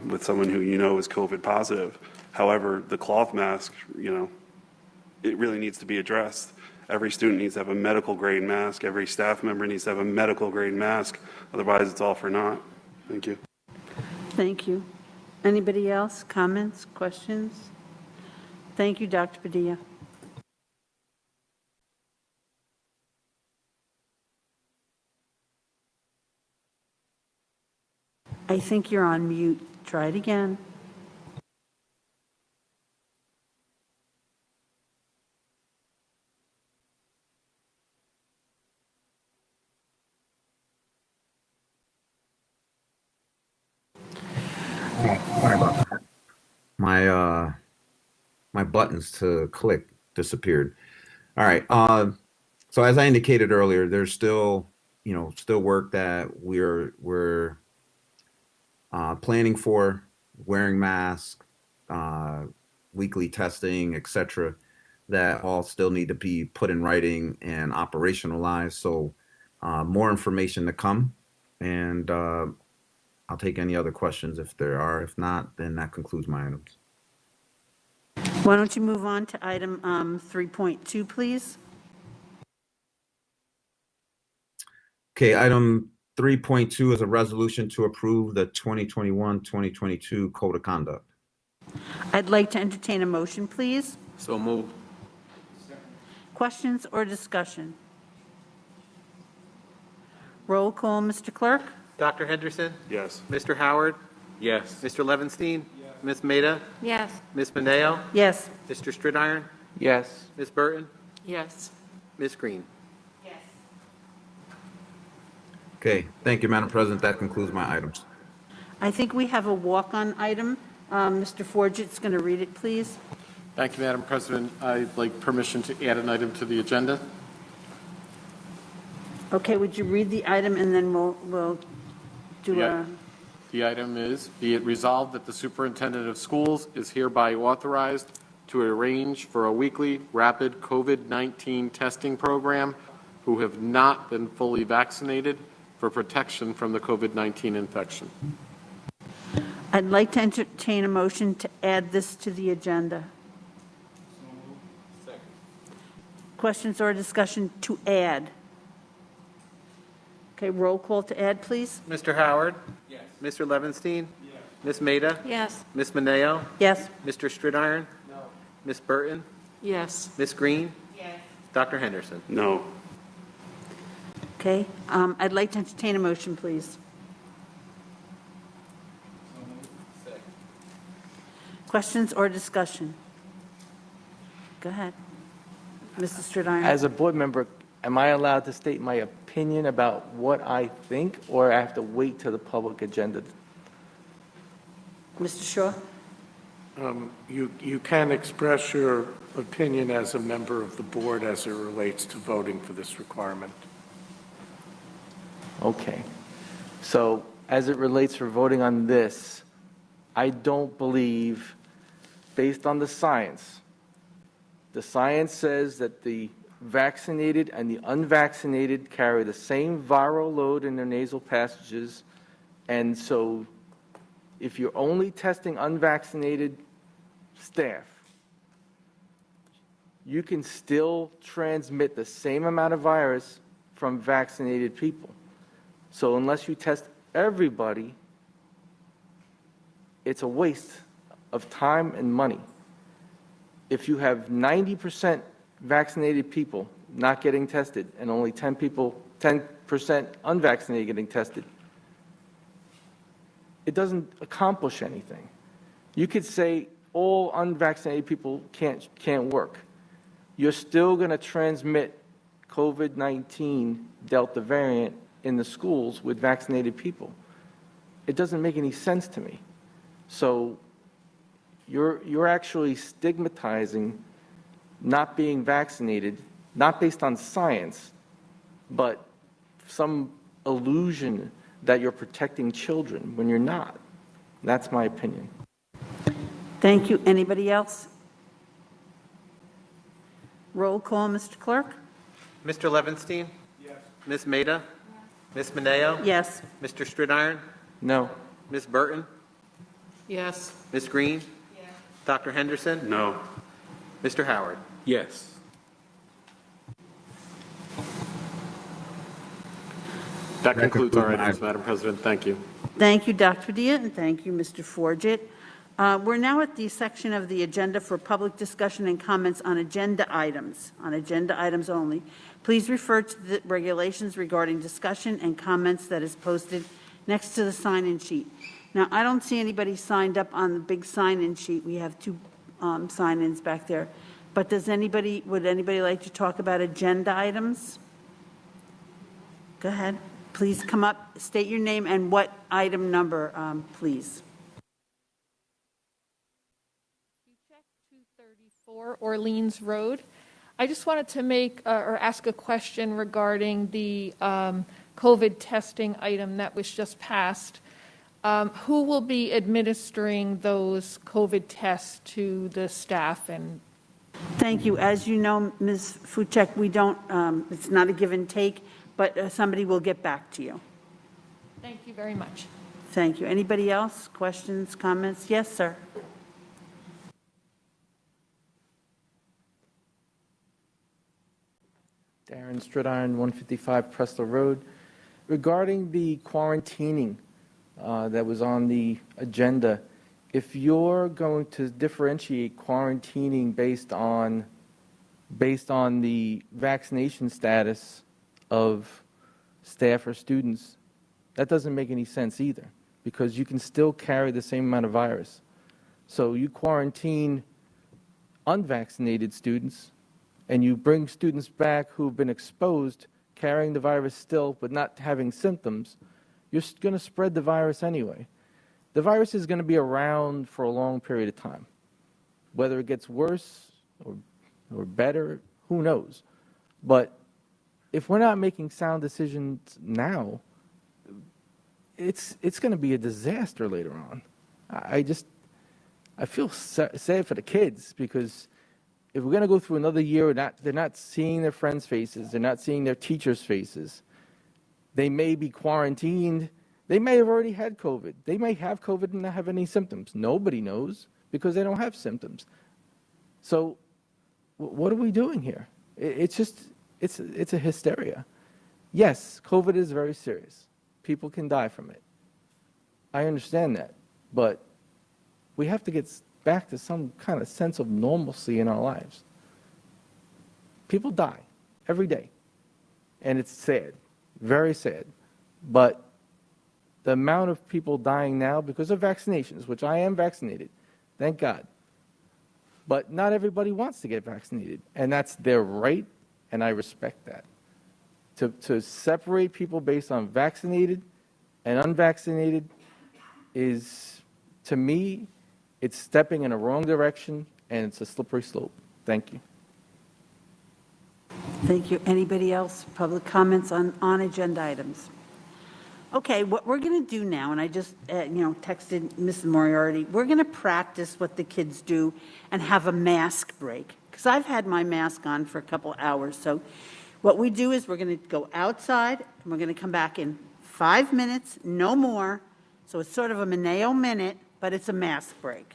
with someone who is COVID positive. However, the cloth mask, it really needs to be addressed. Every student needs to have a medical grade mask. Every staff member needs to have a medical grade mask. Otherwise, it's all for naught. Thank you. Thank you. Anybody else? Comments, questions? Thank you, Dr. Padilla. I think you're on mute. Try it again. Sorry about that. My buttons to click disappeared. All right. So as I indicated earlier, there's still work that we're planning for, wearing masks, weekly testing, etc. That all still need to be put in writing and operationalized. So more information to come, and I'll take any other questions if there are. If not, then that concludes my items. Why don't you move on to item 3.2, please? Okay, item 3.2 is a resolution to approve the 2021-2022 Code of Conduct. I'd like to entertain a motion, please. So move. Questions or discussion? Roll call, Mr. Clerk. Dr. Henderson? Yes. Mr. Howard? Yes. Mr. Levinstein? Ms. Maida? Yes. Ms. Mineo? Yes. Mr. Stridiron? Yes. Ms. Burton? Yes. Ms. Green? Yes. Okay, thank you, Madam President. That concludes my items. I think we have a walk-on item. Mr. Forget's going to read it, please. Thank you, Madam President. I'd like permission to add an item to the agenda. Okay, would you read the item and then we'll do Yeah. The item is, be it resolved that the superintendent of schools is hereby authorized to arrange for a weekly rapid COVID-19 testing program who have not been fully vaccinated for protection from the COVID-19 infection. I'd like to entertain a motion to add this to the agenda. Questions or discussion to add? Okay, roll call to add, please. Mr. Howard? Yes. Mr. Levinstein? Yes. Ms. Maida? Yes. Ms. Mineo? Yes. Mr. Stridiron? No. Ms. Burton? Yes. Ms. Green? Yes. Dr. Henderson? No. Okay, I'd like to entertain a motion, please. Questions or discussion? Go ahead. Mrs. Stridiron. As a board member, am I allowed to state my opinion about what I think, or I have to wait till the public agenda? Mr. Shaw? You can express your opinion as a member of the board as it relates to voting for this requirement. Okay. So as it relates for voting on this, I don't believe, based on the science says that the vaccinated and the unvaccinated carry the same viral load in their nasal passages. And so if you're only testing unvaccinated staff, you can still transmit the same amount of virus from vaccinated people. So unless you test everybody, it's a waste of time and money. If you have 90% vaccinated people not getting tested and only 10% unvaccinated getting tested, it doesn't accomplish anything. You could say all unvaccinated people can't work. You're still going to transmit COVID-19 Delta variant in the schools with vaccinated people. It doesn't make any sense to me. So you're actually stigmatizing not being vaccinated, not based on science, but some illusion that you're protecting children when you're not. That's my opinion. Thank you. Anybody else? Roll call, Mr. Clerk? Mr. Levinstein? Yes. Ms. Maida? Ms. Mineo? Yes. Mr. Stridiron? No. Ms. Burton? Yes. Ms. Green? Yes. Dr. Henderson? No. Mr. Howard? Yes. That concludes our items, Madam President. Thank you. Thank you, Dr. Padilla, and thank you, Mr. Forget. We're now at the section of the agenda for public discussion and comments on agenda items only. Please refer to the regulations regarding discussion and comments that is posted next to the sign-in sheet. Now, I don't see anybody signed up on the big sign-in sheet. We have two sign-ins back there. But would anybody like to talk about agenda items? Go ahead. Please come up, state your name and what item number, please. 234 Orleans Road. I just wanted to make or ask a question regarding the COVID testing item that was just passed. Who will be administering those COVID tests to the staff? And Thank you. As you know, Ms. Fuchek, we don't, it's not a give and take, but somebody will get back to you. thank you very much. Thank you. Anybody else? Questions, comments? Yes, sir. Darren Stridiron, 155 Preston Road. Regarding the quarantining that was on the agenda, if you're going to differentiate quarantining based on the vaccination status of staff or students, that doesn't make any sense either, because you can still carry the same amount of virus. So you quarantine unvaccinated students, and you bring students back who've been exposed, carrying the virus still, but not having symptoms, you're going to spread the virus anyway. The virus is going to be around for a long period of time. Whether it gets worse or better, who knows? But if we're not making sound decisions now, it's going to be a disaster later on. I feel sad for the kids, because if we're going to go through another year, they're not seeing their friends' faces, they're not seeing their teachers' faces. They may be quarantined. They may have already had COVID. They may have COVID and not have any symptoms. Nobody knows, because they don't have symptoms. So what are we doing here? It's a hysteria. Yes, COVID is very serious. People can die from it. I understand that. but we have to get back to some kind of sense of normalcy in our lives. People die every day, and it's sad, very sad. But the amount of people dying now because of vaccinations, which I am vaccinated, thank God, but not everybody wants to get vaccinated, and that's their right, and I respect that. To separate people based on vaccinated and unvaccinated is, to me, it's stepping in a wrong direction, and it's a slippery slope. Thank you. Thank you. Anybody else? Public comments on agenda items? Okay, what we're going to do now, and I just, texted Mrs. Moriarty, we're going to practice what the kids do and have a mask break, because I've had my mask on for a couple hours. So what we do is we're going to go outside, and we're going to come back in 5 minutes, no more. So it's sort of a Mineo minute, but it's a mask break.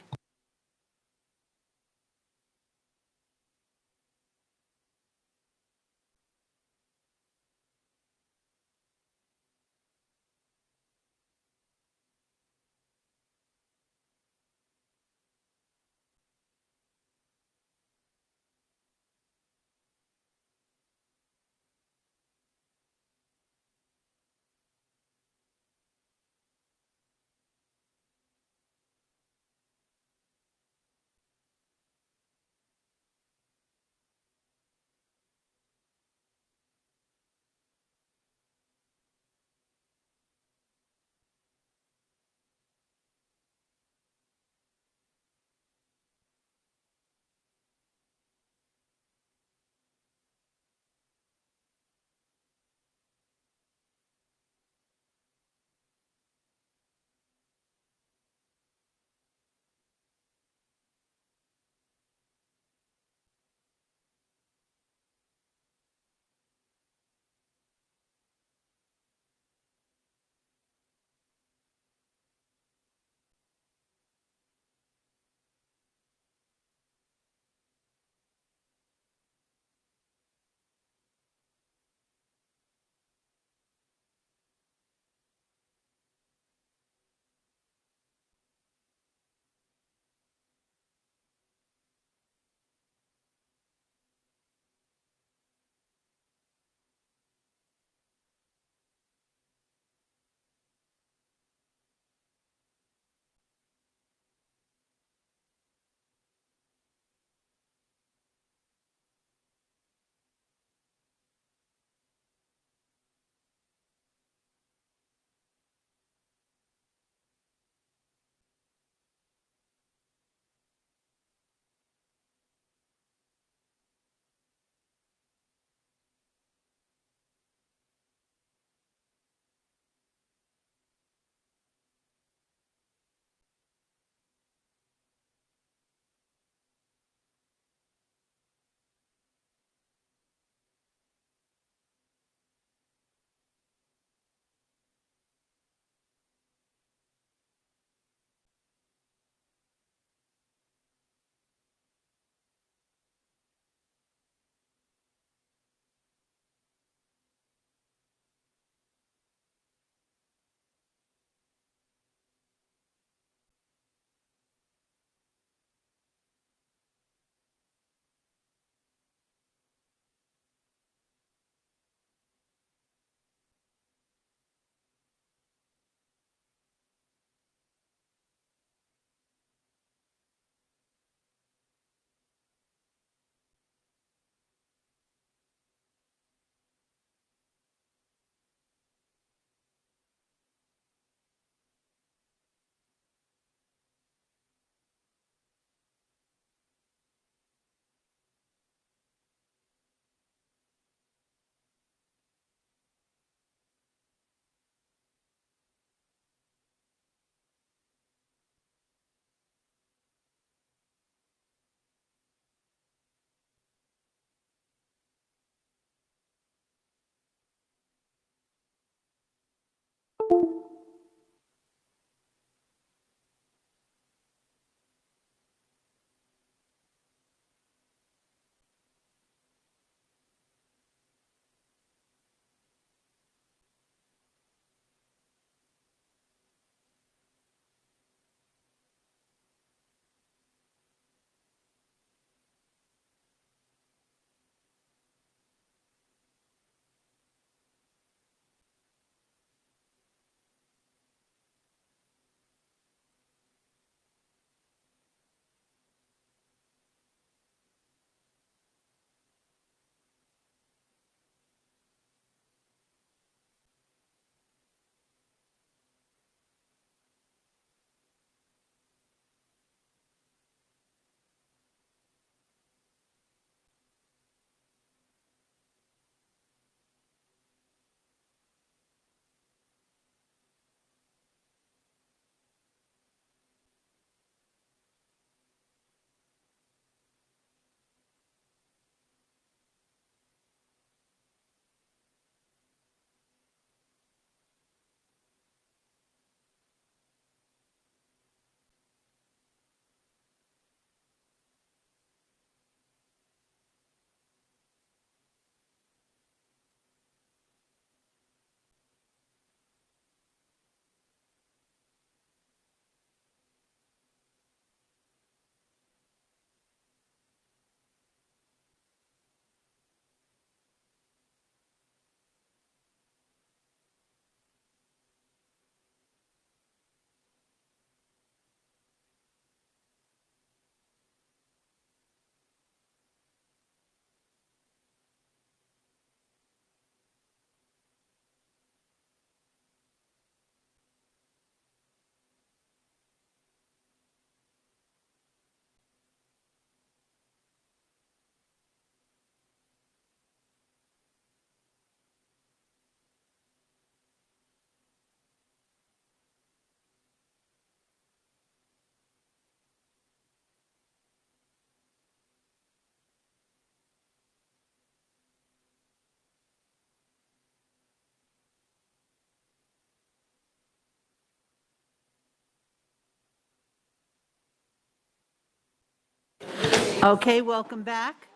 Okay, welcome back.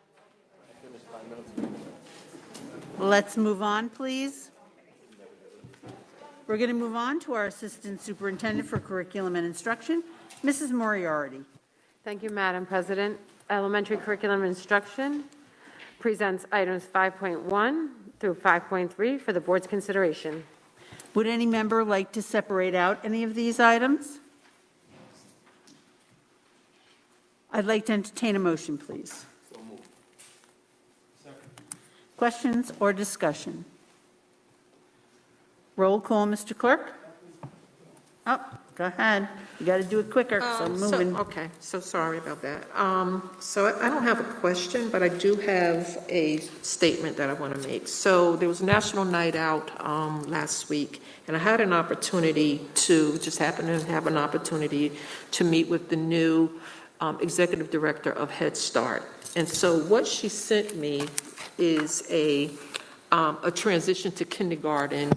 Let's move on, please. We're going to move on to our Assistant Superintendent for Curriculum and Instruction, Mrs. Moriarty. Thank you, Madam President. Elementary Curriculum Instruction presents items 5.1 through 5.3 for the board's consideration. Would any member like to separate out any of these items? I'd like to entertain a motion, please. So moved. Questions or discussion? Roll call, Mr. Clerk. Oh, go ahead. You got to do it quicker, because I'm moving. Okay, so sorry about that. So I don't have a question, but I do have a statement that I want to make. So there was National Night Out last week, and I had an opportunity to, just happened to have an opportunity to meet with the new executive director of Head Start. And so what she sent me is a transition to kindergarten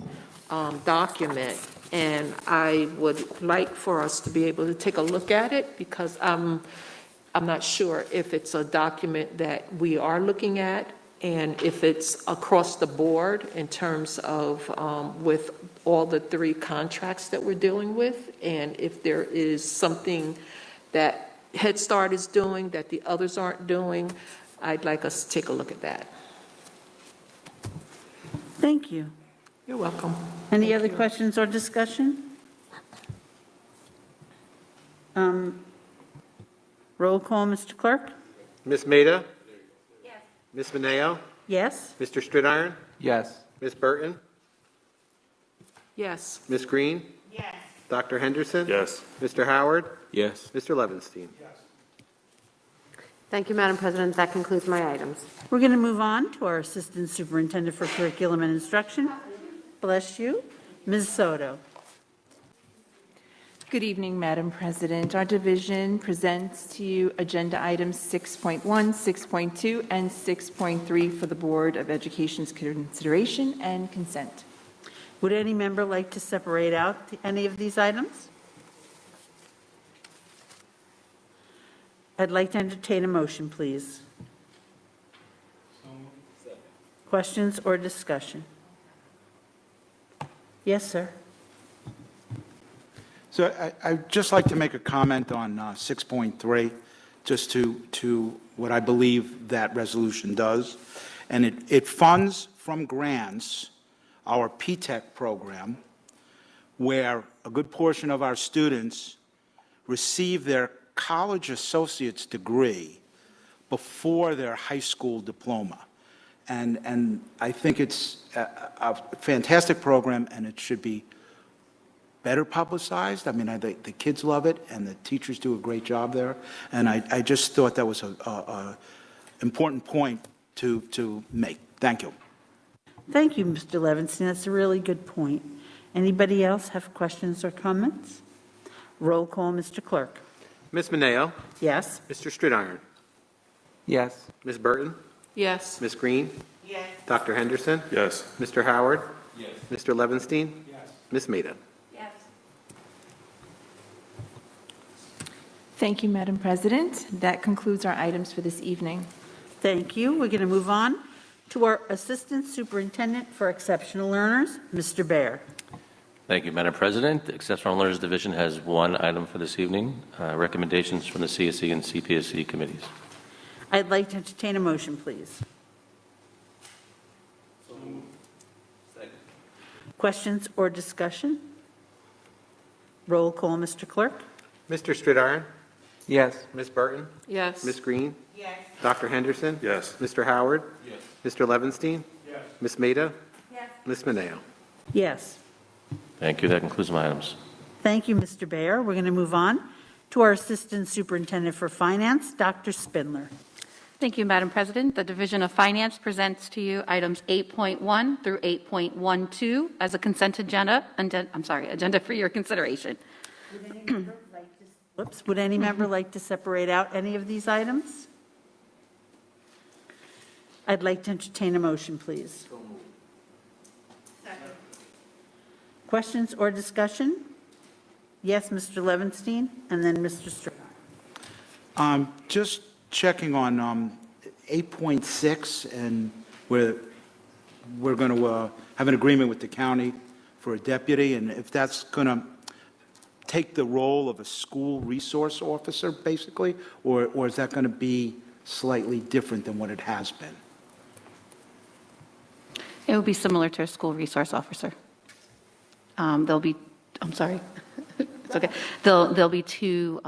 document, and I would like for us to be able to take a look at it, because I'm not sure if it's a document that we are looking at, and if it's across the board in terms of with all the 3 contracts that we're dealing with, and if there is something that Head Start is doing that the others aren't doing. I'd like us to take a look at that. Thank you. You're welcome. Any other questions or discussion? Roll call, Mr. Clerk. Ms. Maida? Yes. Ms. Mineo? Yes? Mr. Stridiron? Yes. Ms. Burton? Yes. Ms. Green? Yes. Dr. Henderson? Yes. Mr. Howard? Yes. Mr. Levinstein? Thank you, Madam President. That concludes my items. We're going to move on to our Assistant Superintendent for Curriculum and Instruction. Bless you. Ms. Soto. Good evening, Madam President. Our division presents to you agenda items 6.1, 6.2, and 6.3 for the Board of Education's consideration and consent. Would any member like to separate out any of these items? I'd like to entertain a motion, please. Questions or discussion? Yes, sir. So I'd just like to make a comment on 6.3, just to what I believe that resolution does. And it funds from grants our PTEC program, where a good portion of our students receive their college associate's degree before their high school diploma. And I think it's a fantastic program, and it should be better publicized. I mean, the kids love it, and the teachers do a great job there. And I just thought that was an important point to make. Thank you. Thank you, Mr. Levinstein. That's a really good point. Anybody else have questions or comments? Roll call, Mr. Clerk. Ms. Mineo? Yes? Mr. Stridiron? Yes. Ms. Burton? Yes. Ms. Green? Yes. Dr. Henderson? Yes. Mr. Howard? Yes. Mr. Levinstein? Yes. Ms. Maida? Yes. Thank you, Madam President. That concludes our items for this evening. Thank you. We're going to move on to our Assistant Superintendent for Exceptional Learners, Mr. Baer. Thank you, Madam President. The Exceptional Learners Division has 1 item for this evening, recommendations from the Csc and Cpsc Committees. I'd like to entertain a motion, please. Questions or discussion? Roll call, Mr. Clerk. Mr. Stridiron? Yes. Ms. Burton? Yes. Ms. Green? Yes. Dr. Henderson? Yes. Mr. Howard? Yes. Mr. Levinstein? Yes. Ms. Maida? Yes. Ms. Mineo? Yes. Thank you. That concludes my items. Thank you, Mr. Baer. We're going to move on to our Assistant Superintendent for Finance, Dr. Spindler. Thank you, Madam President. The Division of Finance presents to you items 8.1 through 8.12 as a consent agenda, agenda for your consideration. Would any member like to separate out any of these items? I'd like to entertain a motion, please. Questions or discussion? Yes, Mr. Levinstein, and then Mr. Strickland. checking on 8.6, and we're going to have an agreement with the county for a deputy, and if that's going to take the role of a school resource officer, basically, or is that going to be slightly different than what it has been? It would be similar to a school resource officer. There'll be, I'm sorry, it's okay. There'll be two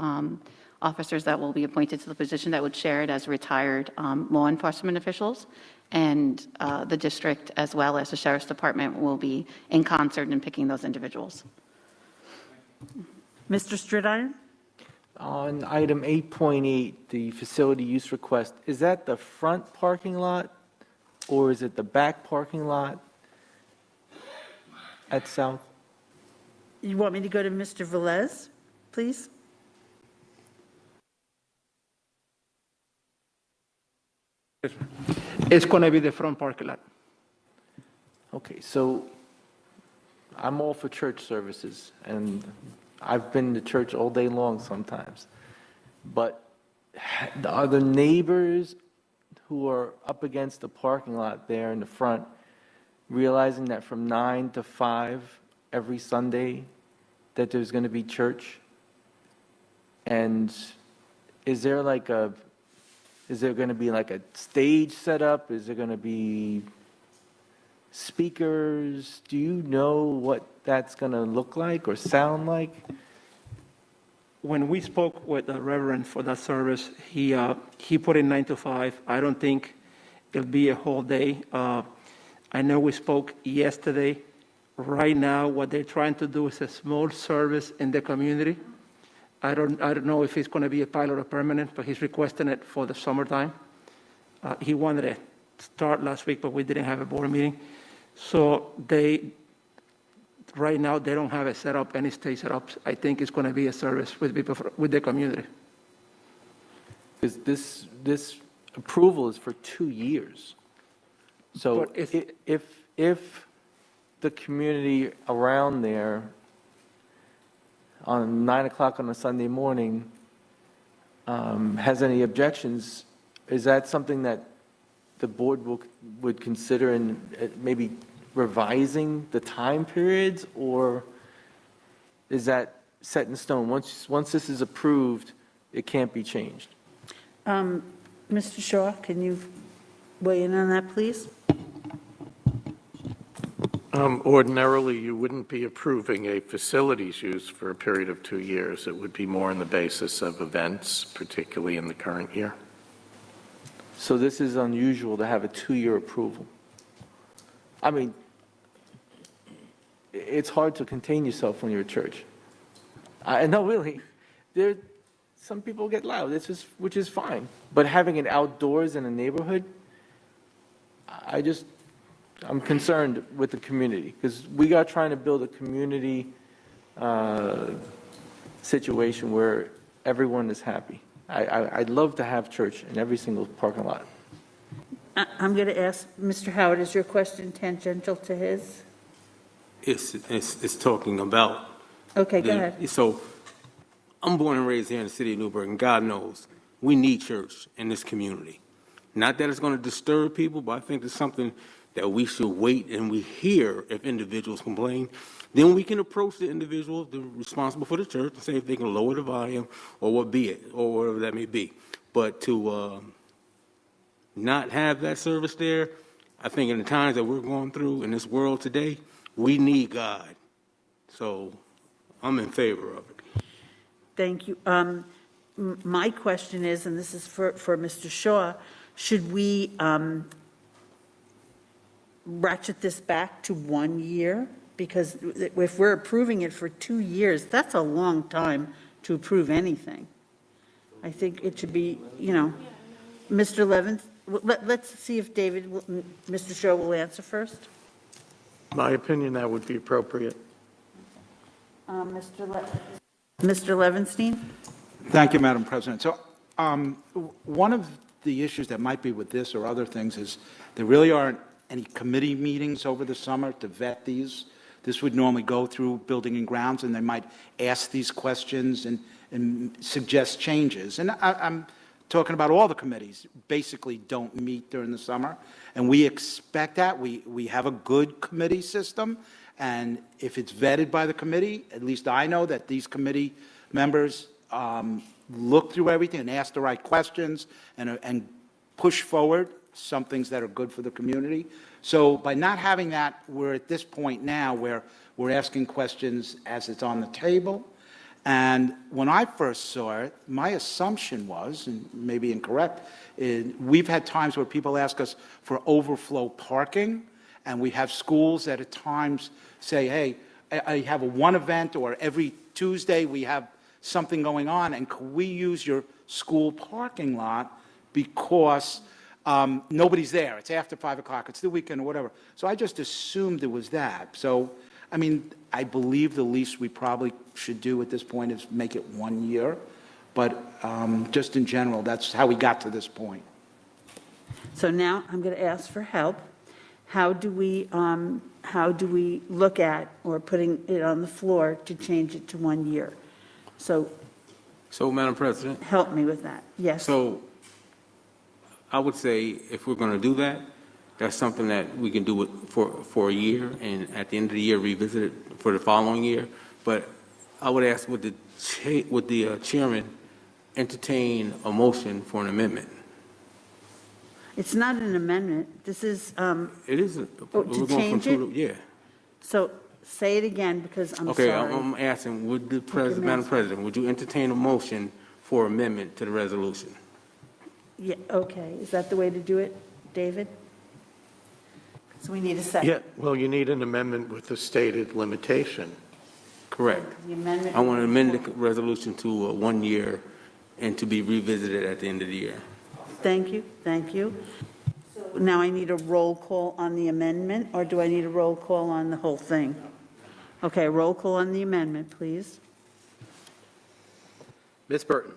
officers that will be appointed to the position that would share it as retired law enforcement officials, and the district as well as the sheriff's department will be in concert in picking those individuals. Mr. Stridiron? On item 8.8, the facility use request, is that the front parking lot or is it the back parking lot at South? You want me to go to Mr. Velez, please? It's going to be the front parking lot. Okay, so I'm all for church services, and I've been to church all day long sometimes. But are the neighbors who are up against the parking lot there in the front realizing that from 9 to 5 every Sunday that there's going to be church? And is there going to be like a stage set up? Is there going to be speakers? Do you know what that's going to look like or sound like? When we spoke with the Reverend for that service, he put in 9 to 5. I don't think it'll be a whole day. I know we spoke yesterday. Right now, what they're trying to do is a small service in the community. I don't know if it's going to be a pilot or permanent, but he's requesting it for the summertime. He wanted to start last week, but we didn't have a board meeting. So right now, they don't have a setup, any stage setup. I think it's going to be a service with people, with the community. Because this approval is for 2 years. So But if the community around there on 9 o'clock on a Sunday morning has any objections, is that something that the board would consider in maybe revising the time periods, or is that set in stone? Once this is approved, it can't be changed? Mr. Shaw, can you weigh in on that, please? Ordinarily, you wouldn't be approving a facilities use for a period of 2 years. It would be more on the basis of events, particularly in the current year. So this is unusual to have a 2-year approval. I mean, it's hard to contain yourself when you're at church. No, really. Some people get loud, which is fine. But having it outdoors in a neighborhood, I'm concerned with the community, because we are trying to build a community situation where everyone is happy. I'd love to have church in every single parking lot. I'm going to ask Mr. Howard, is your question tangential to his? It's talking about. Okay, go ahead. So I'm born and raised here in the city of Newburgh, and God knows we need church in this community. Not that it's going to disturb people, but I think it's something that we should wait and we hear if individuals complain. Then we can approach the individuals that are responsible for the church and say if they can lower the volume or what be it, or whatever that may be. But to not have that service there, I think in the times that we're going through in this world today, we need God. So I'm in favor of it. Thank you. My question is, and this is for Mr. Shaw, should we ratchet this back to 1 year? Because if we're approving it for 2 years, that's a long time to approve anything. I think it should be, Mr. Levin, let's see if Mr. Shaw will answer first. My opinion, that would be appropriate. Mr. Levinstein? Thank you, Madam President. So one of the issues that might be with this or other things is there really aren't any committee meetings over the summer to vet these. This would normally go through Building and Grounds, and they might ask these questions and suggest changes. And I'm talking about all the committees, basically don't meet during the summer. And we expect that. We have a good committee system. And if it's vetted by the committee, at least I know that these committee members look through everything and ask the right questions and push forward some things that are good for the community. So by not having that, we're at this point now where we're asking questions as it's on the table. And when I first saw it, my assumption was, and maybe incorrect, we've had times where people ask us for overflow parking, and we have schools that at times say, hey, I have one event, or every Tuesday we have something going on, and could we use your school parking lot because nobody's there. It's after 5 o'clock. It's the weekend or whatever. So I just assumed it was that. So, I mean, I believe the least we probably should do at this point is make it 1 year. But just in general, that's how we got to this point. So now I'm going to ask for help. How do we look at, or putting it on the floor to change it to 1 year? So Madam President? Help me with that. Yes. So I would say if we're going to do that, that's something that we can do it for a year, and at the end of the year, revisit it for the following year. But I would ask, would the chairman entertain a motion for an amendment? It's not an amendment. This is, It is. to change it? Yeah. So say it again, because I'm sorry. Okay, I'm asking, would the Madam President, would you entertain a motion for amendment to the resolution? Yeah, okay. Is that the way to do it, David? So we need a second. Yeah, well, you need an amendment with the stated limitation. Correct. The amendment. I want to amend the resolution to 1 year and to be revisited at the end of the year. Thank you, thank you. So now I need a roll call on the amendment, or do I need a roll call on the whole thing? Okay, roll call on the amendment, please. Ms. Burton?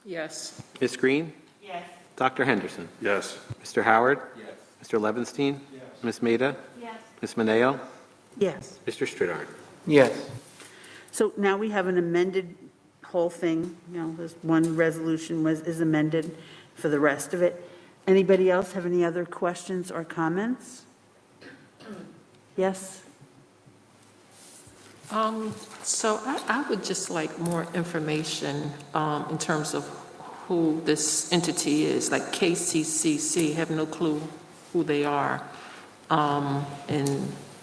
Yes. Ms. Green? Yes. Dr. Henderson? Yes. Mr. Howard? Yes. Mr. Levinstein? Yes. Ms. Maida? Yes. Ms. Mineo? Yes. Mr. Stridarn? Yes. So now we have an amended whole thing, this one resolution is amended for the rest of it. Anybody else have any other questions or comments? Yes? So I would just like more information in terms of who this entity is, like KCCC, have no clue who they are. And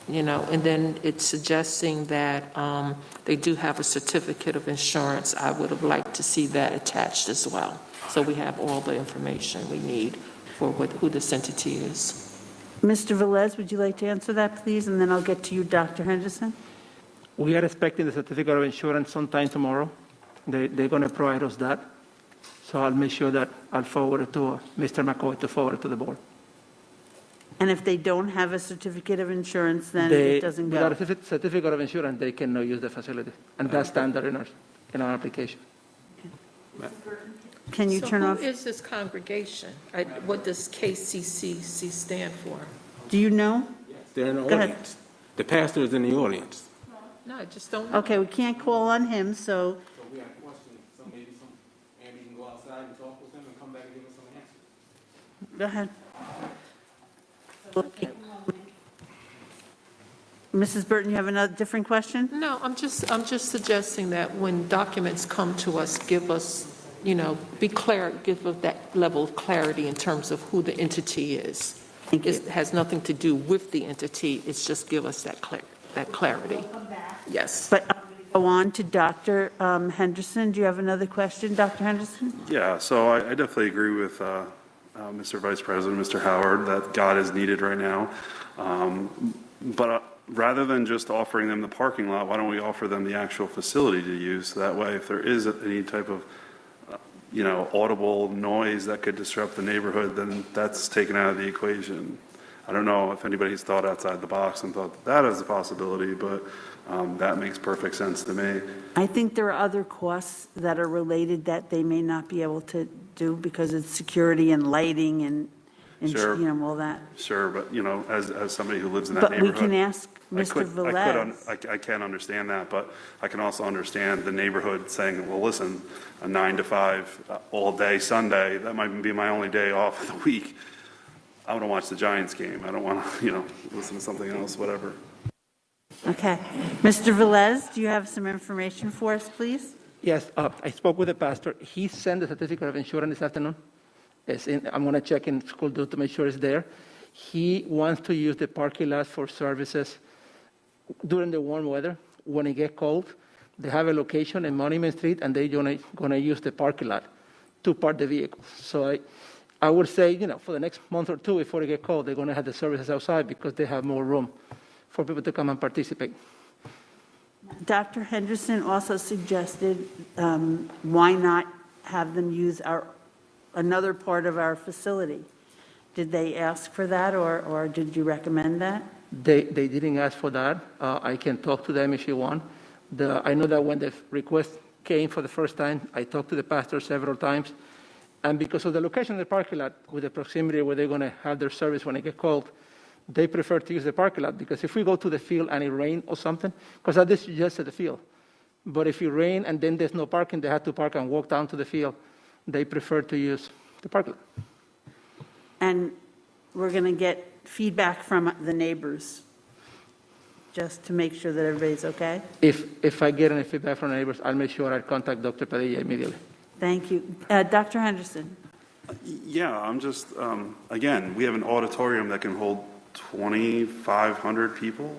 then it's suggesting that they do have a certificate of insurance. I would have liked to see that attached as well. So we have all the information we need for who this entity is. Mr. Velez, would you like to answer that, please? And then I'll get to you, Dr. Henderson. We are expecting the certificate of insurance sometime tomorrow. They're going to provide us that. So I'll make sure that I'll forward it to Mr. McCoy to forward it to the board. And if they don't have a certificate of insurance, then it doesn't go. Without a certificate of insurance, they cannot use the facility. And that's standard in our application. Can you turn off? So who is this congregation? What does KCCC stand for? Do you know? They're in the Go ahead. audience. The pastor is in the audience. No, I just don't know. Okay, we can't call on him, so So we have questions, so maybe Andy can go outside and talk with them and come back and give us some answers. go ahead. Mrs. Burton, you have another different question? No, I'm just suggesting that when documents come to us, give us, be clear, give us that level of clarity in terms of who the entity is. It has nothing to do with the entity, it's just give us that clarity. Yes. But I'm going to go on to Dr. Henderson. Do you have another question, Dr. Henderson? Yeah, so I definitely agree with Mr. Vice President, Mr. Howard, that God is needed right now. But rather than just offering them the parking lot, why don't we offer them the actual facility to use? So that way, if there is any type of, audible noise that could disrupt the neighborhood, then that's taken out of the equation. I don't know if anybody's thought outside the box and thought that is a possibility, but that makes perfect sense to me. I think there are other costs that are related that they may not be able to do because it's security and lighting and Sure. all that. Sure, but, as somebody who lives in that But we neighborhood. can ask Mr. Velez. I can't understand that, but I can also understand the neighborhood saying, well, listen, a 9 to 5 all day Sunday, that might be my only day off of the week. I want to watch the Giants game. I don't want to, listen to something else, whatever. Okay. Mr. Velez, do you have some information for us, please? Yes, I spoke with the pastor. He sent the certificate of insurance this afternoon. I'm going to check in school to make sure it's there. He wants to use the parking lot for services during the warm weather. When it gets cold, they have a location in Monument Street, and they're going to use the parking lot to park the vehicles. So I would say, for the next month or two before it gets cold, they're going to have the services outside because they have more room for people to come and participate. Dr. Henderson also suggested why not have them use another part of our facility. Did they ask for that, or did you recommend that? They didn't ask for that. I can talk to them if you want. I know that when the request came for the first time, I talked to the pastor several times, and because of the location of the parking lot, with the proximity where they're going to have their service when it gets cold, they prefer to use the parking lot, because if we go to the field and it rains or something, because that is just at the field. But if it rains and then there's no parking, they have to park and walk down to the field. They prefer to use the parking lot. And we're going to get feedback from the neighbors, just to make sure that everybody's okay? If I get any feedback from neighbors, I'll make sure I contact Dr. Padilla immediately. Thank you. Dr. Henderson? Yeah, I'm just, again, we have an auditorium that can hold 2,500 people,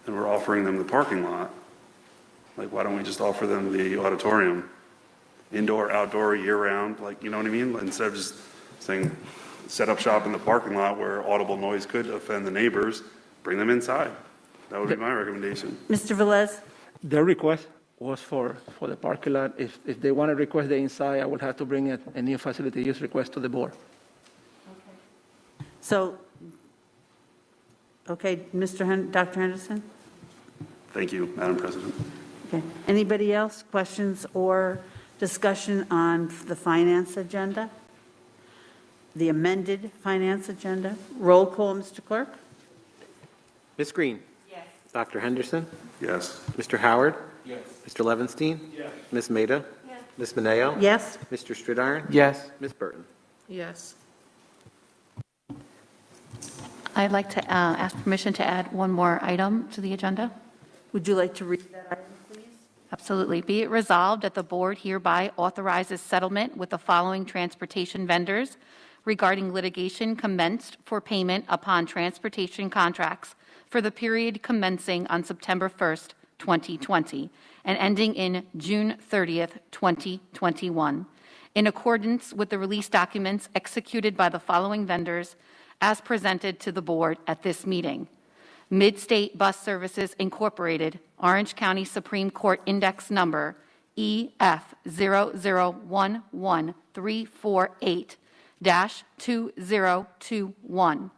and we're offering them the parking lot. Like, why don't we just offer them the auditorium? Indoor, outdoor, year-round, you know what I mean? Instead of just saying, set up shop in the parking lot where audible noise could offend the neighbors, bring them inside. That would be my recommendation. Mr. Velez? Their request was for the parking lot. If they want to request the inside, I would have to bring a new facility use request to the board. So, okay, Dr. Henderson? Thank you, Madam President. Okay. Anybody else? Questions or discussion on the finance agenda? The amended finance agenda? Roll call, Mr. Clerk? Ms. Green? Yes. Dr. Henderson? Yes. Mr. Howard? Yes. Mr. Levenstein? Yes. Ms. Maida? Yes. Ms. Mineo? Yes. Mr. Stridiron? Yes. Ms. Burton? Yes. I'd like to ask permission to add one more item to the agenda. Would you like to read that item, please? Absolutely. Be it resolved that the board hereby authorizes settlement with the following transportation vendors regarding litigation commenced for payment upon transportation contracts for the period commencing on September 1st, 2020, and ending in June 30th, 2021, in accordance with the release documents executed by the following vendors as presented to the board at this meeting. Midstate Bus Services Incorporated, Orange County Supreme Court Index Number EF0011348-2021.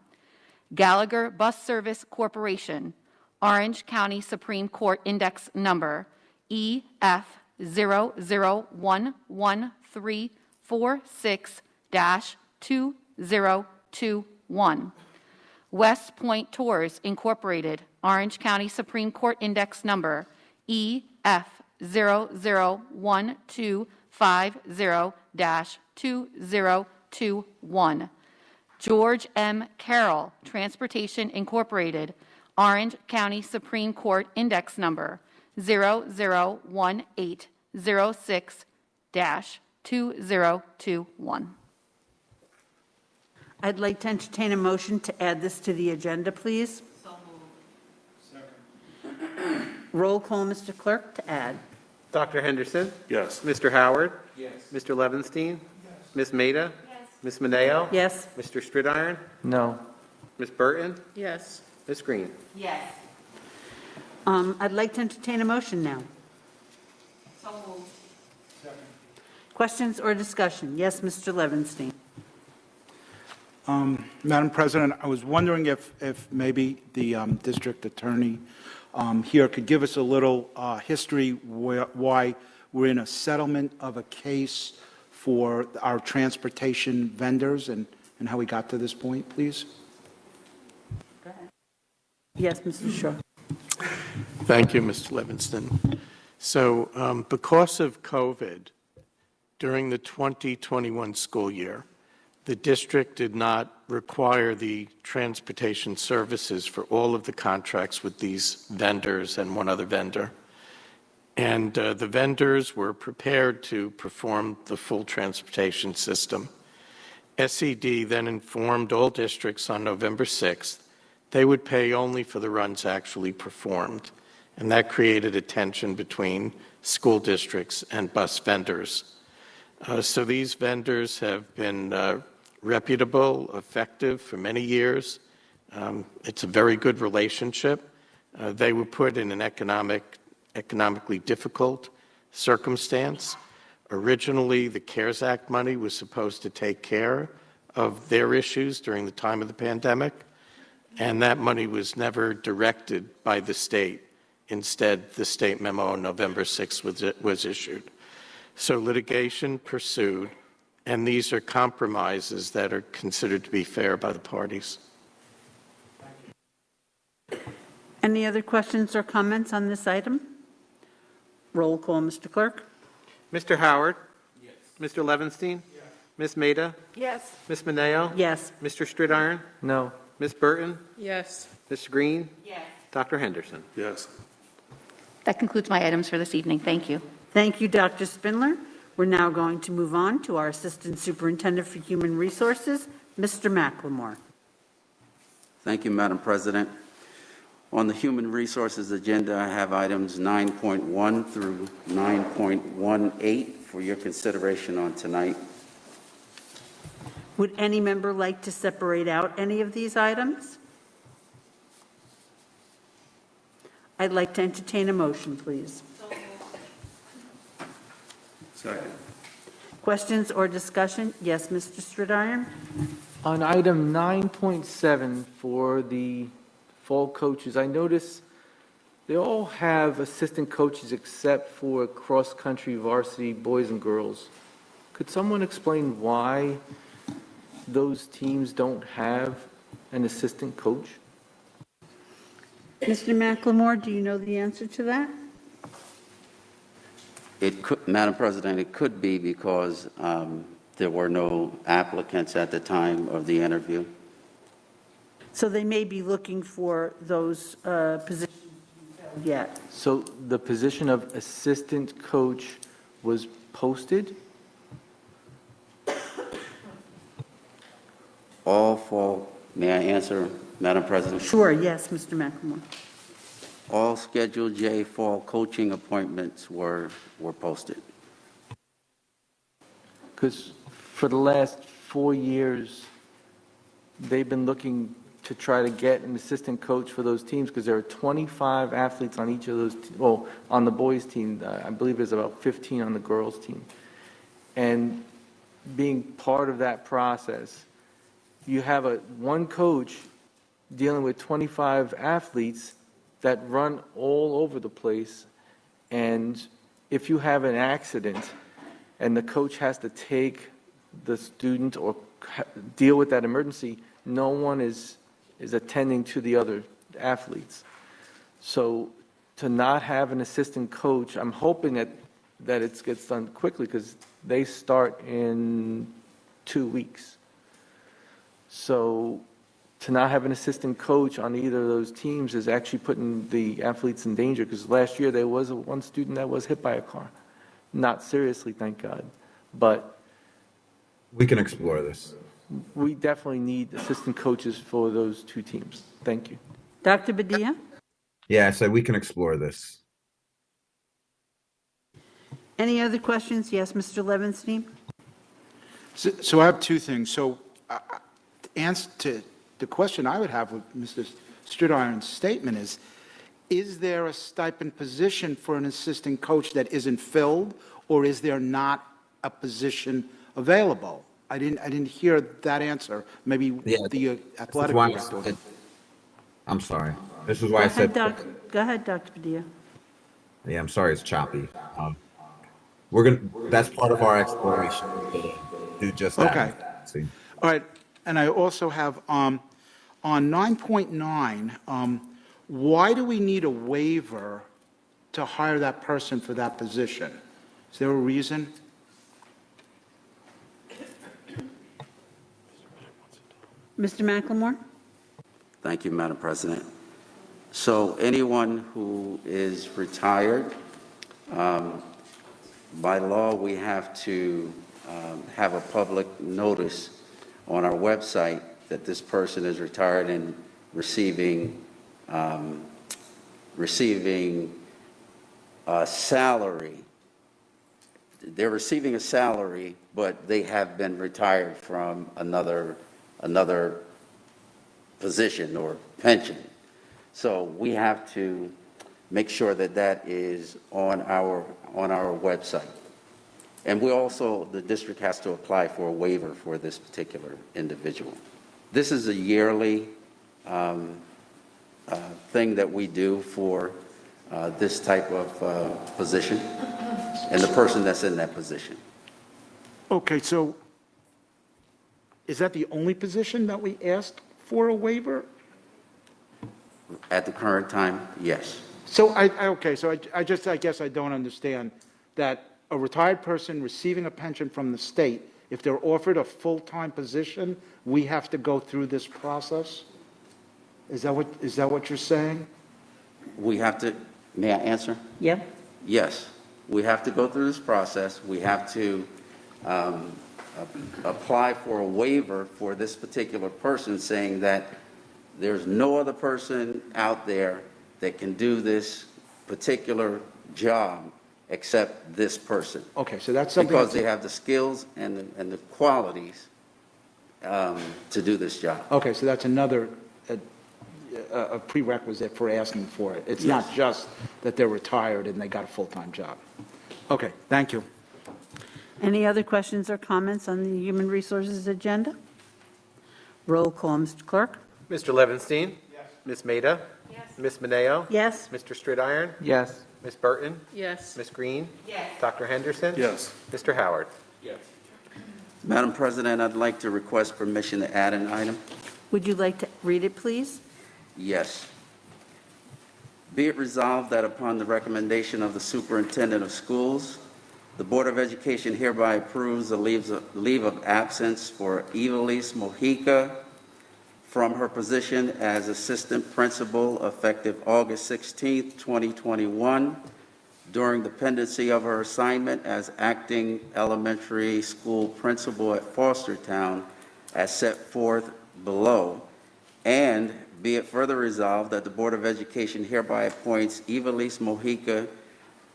Gallagher Bus Service Corporation, Orange County Supreme Court Index Number EF0011346-2021. West Point Tours Incorporated, Orange County Supreme Court Index Number EF00125-2021. George M. Carroll Transportation Incorporated, Orange County Supreme Court Index Number 001806-2021. I'd like to entertain a motion to add this to the agenda, please. So moved. Roll call, Mr. Clerk, to add. Dr. Henderson? Yes. Mr. Howard? Yes. Mr. Levenstein? Ms. Maida? Ms. Mineo? Yes. Mr. Stridiron? No. Ms. Burton? Yes. Ms. Green? Yes. I'd like to entertain a motion now. So moved. Questions or discussion? Yes, Mr. Levenstein. Madam President, I was wondering if maybe the district attorney here could give us a little history why we're in a settlement of a case for our transportation vendors and how we got to this point, please. Go ahead. Yes, Mr. Shaw. Thank you, Mr. Livingston. So because of COVID, during the 2021 school year, the district did not require the transportation services for all of the contracts with these vendors and one other vendor. And the vendors were prepared to perform the full transportation system. SED then informed all districts on November 6th they would pay only for the runs actually performed. And that created a tension between school districts and bus vendors. So these vendors have been reputable, effective for many years. It's a very good relationship. They were put in an economically difficult circumstance. Originally, the CARES Act money was supposed to take care of their issues during the time of the pandemic, and that money was never directed by the state. Instead, the state memo on November 6th was issued. So litigation pursued, and these are compromises that are considered to be fair by the parties. Any other questions or comments on this item? Roll call, Mr. Clerk. Mr. Howard? Yes. Mr. Levinstein? Yes. Ms. Maida? Yes. Ms. Mineo? Yes. Mr. Stridiron? No. Ms. Burton? Yes. Mr. Green? Yes. Dr. Henderson? Yes. That concludes my items for this evening. Thank you. Thank you, Dr. Spindler. We're now going to move on to our Assistant Superintendent for Human Resources, Mr. McLemore. Thank you, Madam President. On the Human Resources agenda, I have items 9.1 through 9.18 for your consideration on tonight. Would any member like to separate out any of these items? I'd like to entertain a motion, please. Second. Questions or discussion? Yes, Mr. Stridiron? On item 9.7 for the fall coaches, I notice they all have assistant coaches except for cross-country varsity boys and girls. Could someone explain why those teams don't have an assistant coach? Mr. McLemore, do you know the answer to that? It could, Madam President, it could be because there were no applicants at the time of the interview. So they may be looking for those positions yet. So the position of assistant coach was posted? All fall, may I answer, Madam President? Sure, yes, Mr. McLemore. All Schedule J fall coaching appointments were posted. Because for the last 4 years, they've been looking to try to get an assistant coach for those teams because there are 25 athletes on each of those, well, on the boys team, I believe there's about 15 on the girls team. And being part of that process, you have one coach dealing with 25 athletes that run all over the place, and if you have an accident and the coach has to take the student or deal with that emergency, no one is attending to the other athletes. So to not have an assistant coach, I'm hoping that it gets done quickly because they start in 2 weeks. So to not have an assistant coach on either of those teams is actually putting the athletes in danger because last year there was one student that was hit by a car. Not seriously, thank God. But We can explore this. we definitely need assistant coaches for those two teams. Thank you. Dr. Padilla? Yeah, I said we can explore this. Any other questions? Yes, Mr. Levinstein? So I have two things. So to answer to the question I would have with Mr. Stridiron's statement is there a stipend position for an assistant coach that isn't filled, or is there not a position available? I didn't hear that answer. Maybe the athletic director. I'm sorry. This is why I said. Go ahead, Dr. Padilla. Yeah, I'm sorry, it's choppy. That's part of our exploration. Do just that. Okay. See. All right. And I also have on 9.9, why do we need a waiver to hire that person for that position? Is there a reason? Mr. McLemore? Thank you, Madam President. So anyone who is retired, by law, we have to have a public notice on our website that this person is retired and receiving a salary. They're receiving a salary, but they have been retired from another position or pension. So we have to make sure that that is on our website. And we also, the district has to apply for a waiver for this particular individual. This is a yearly thing that we do for this type of position and the person that's in that position. Okay, so is that the only position that we asked for a waiver? At the current time, yes. So I guess I don't understand that a retired person receiving a pension from the state, if they're offered a full-time position, we have to go through this process? Is that what you're saying? We have to, may I answer? Yeah. Yes, we have to go through this process. We have to apply for a waiver for this particular person, saying that there's no other person out there that can do this particular job except this person. Okay, so that's something. Because they have the skills and the qualities to do this job. Okay, so that's another a prerequisite for asking for it. It's not just that they're retired and they got a full-time job. Okay, thank you. Any other questions or comments on the Human Resources agenda? Roll call, Mr. Clerk. Mr. Levinstein? Yes. Ms. Maida? Yes. Ms. Mineo? Yes. Mr. Stridiron? Yes. Ms. Burton? Yes. Ms. Green? Yes. Dr. Henderson? Yes. Mr. Howard? Yes. Madam President, I'd like to request permission to add an item. Would you like to read it, please? Yes. Be it resolved that upon the recommendation of the Superintendent of Schools, the Board of Education hereby approves a leave of absence for Evelise Mojica from her position as Assistant Principal effective August 16, 2021, during the pendency of her assignment as Acting Elementary School Principal at Fostertown, as set forth below. And be it further resolved that the Board of Education hereby appoints Evelise Mojica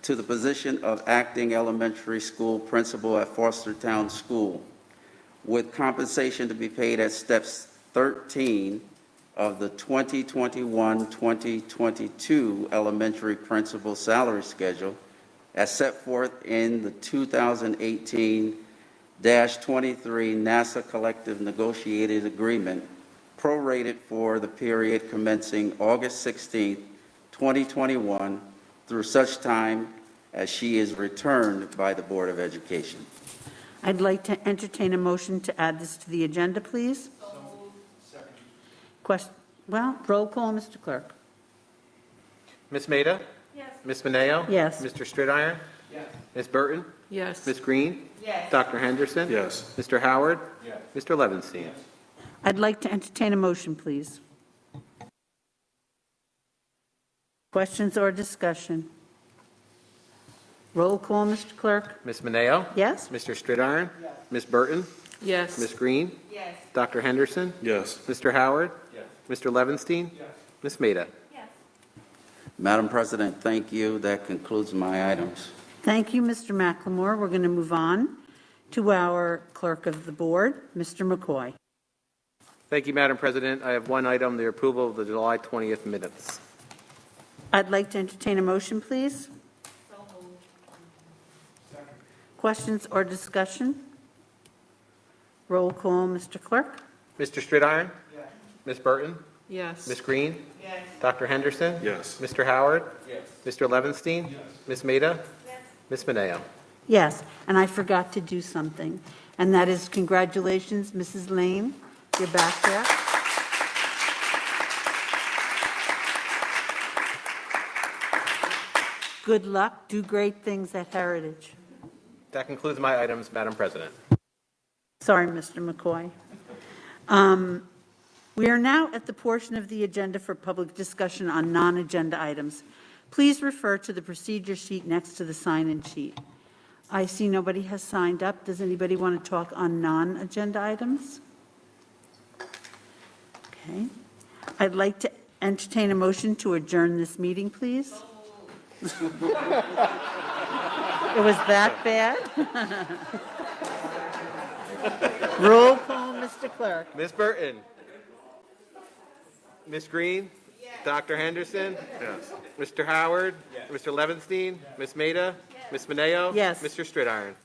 to the position of Acting Elementary School Principal at Fostertown School, with compensation to be paid at steps 13 of the 2021-2022 elementary principal salary schedule, as set forth in the 2018-23 NASA Collective Negotiated Agreement, prorated for the period commencing August 16, 2021, through such time as she is returned by the Board of Education. I'd like to entertain a motion to add this to the agenda, please. Roll call, Mr. Clerk. Ms. Maida? Yes. Ms. Mineo? Yes. Mr. Stridiron? Yes. Ms. Burton? Yes. Ms. Green? Yes. Dr. Henderson? Yes. Mr. Howard? Yes. Mr. Levinstein? I'd like to entertain a motion, please. Questions or discussion? Roll call, Mr. Clerk. Ms. Mineo? Yes? Mr. Stridiron? Yes. Ms. Burton? Yes. Ms. Green? Yes. Dr. Henderson? Yes. Mr. Howard? Yes. Mr. Levinstein? Yes. Ms. Maida? Yes. Madam President, thank you. That concludes my items. Thank you, Mr. McLemore. We're going to move on to our Clerk of the Board, Mr. McCoy. Thank you, Madam President. I have one item, the approval of the July 20th minutes. I'd like to entertain a motion, please. Questions or discussion? Roll call, Mr. Clerk. Mr. Stridiron? Yes. Ms. Burton? Yes. Ms. Green? Yes. Dr. Henderson? Yes. Mr. Howard? Yes. Mr. Levinstein? Yes. Ms. Maida? Yes. Ms. Mineo? Yes, and I forgot to do something, and that is congratulations, Mrs. Lane. You're back there. Good luck. Do great things at Heritage. That concludes my items, Madam President. Sorry, Mr. McCoy. We are now at the portion of the agenda for public discussion on non-agenda items. Please refer to the procedure sheet next to the sign-in sheet. I see nobody has signed up. Does anybody want to talk on non-agenda items? Okay. I'd like to entertain a motion to adjourn this meeting, please. It was that bad? Roll call, Mr. Clerk. Ms. Burton? Ms. Green? Dr. Henderson? Yes. Mr. Howard? Mr. Levinstein? Ms. Maida? Ms. Mineo? Yes. Mr. Stridiron?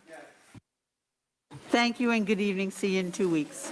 Thank you and good evening. See you in 2 weeks.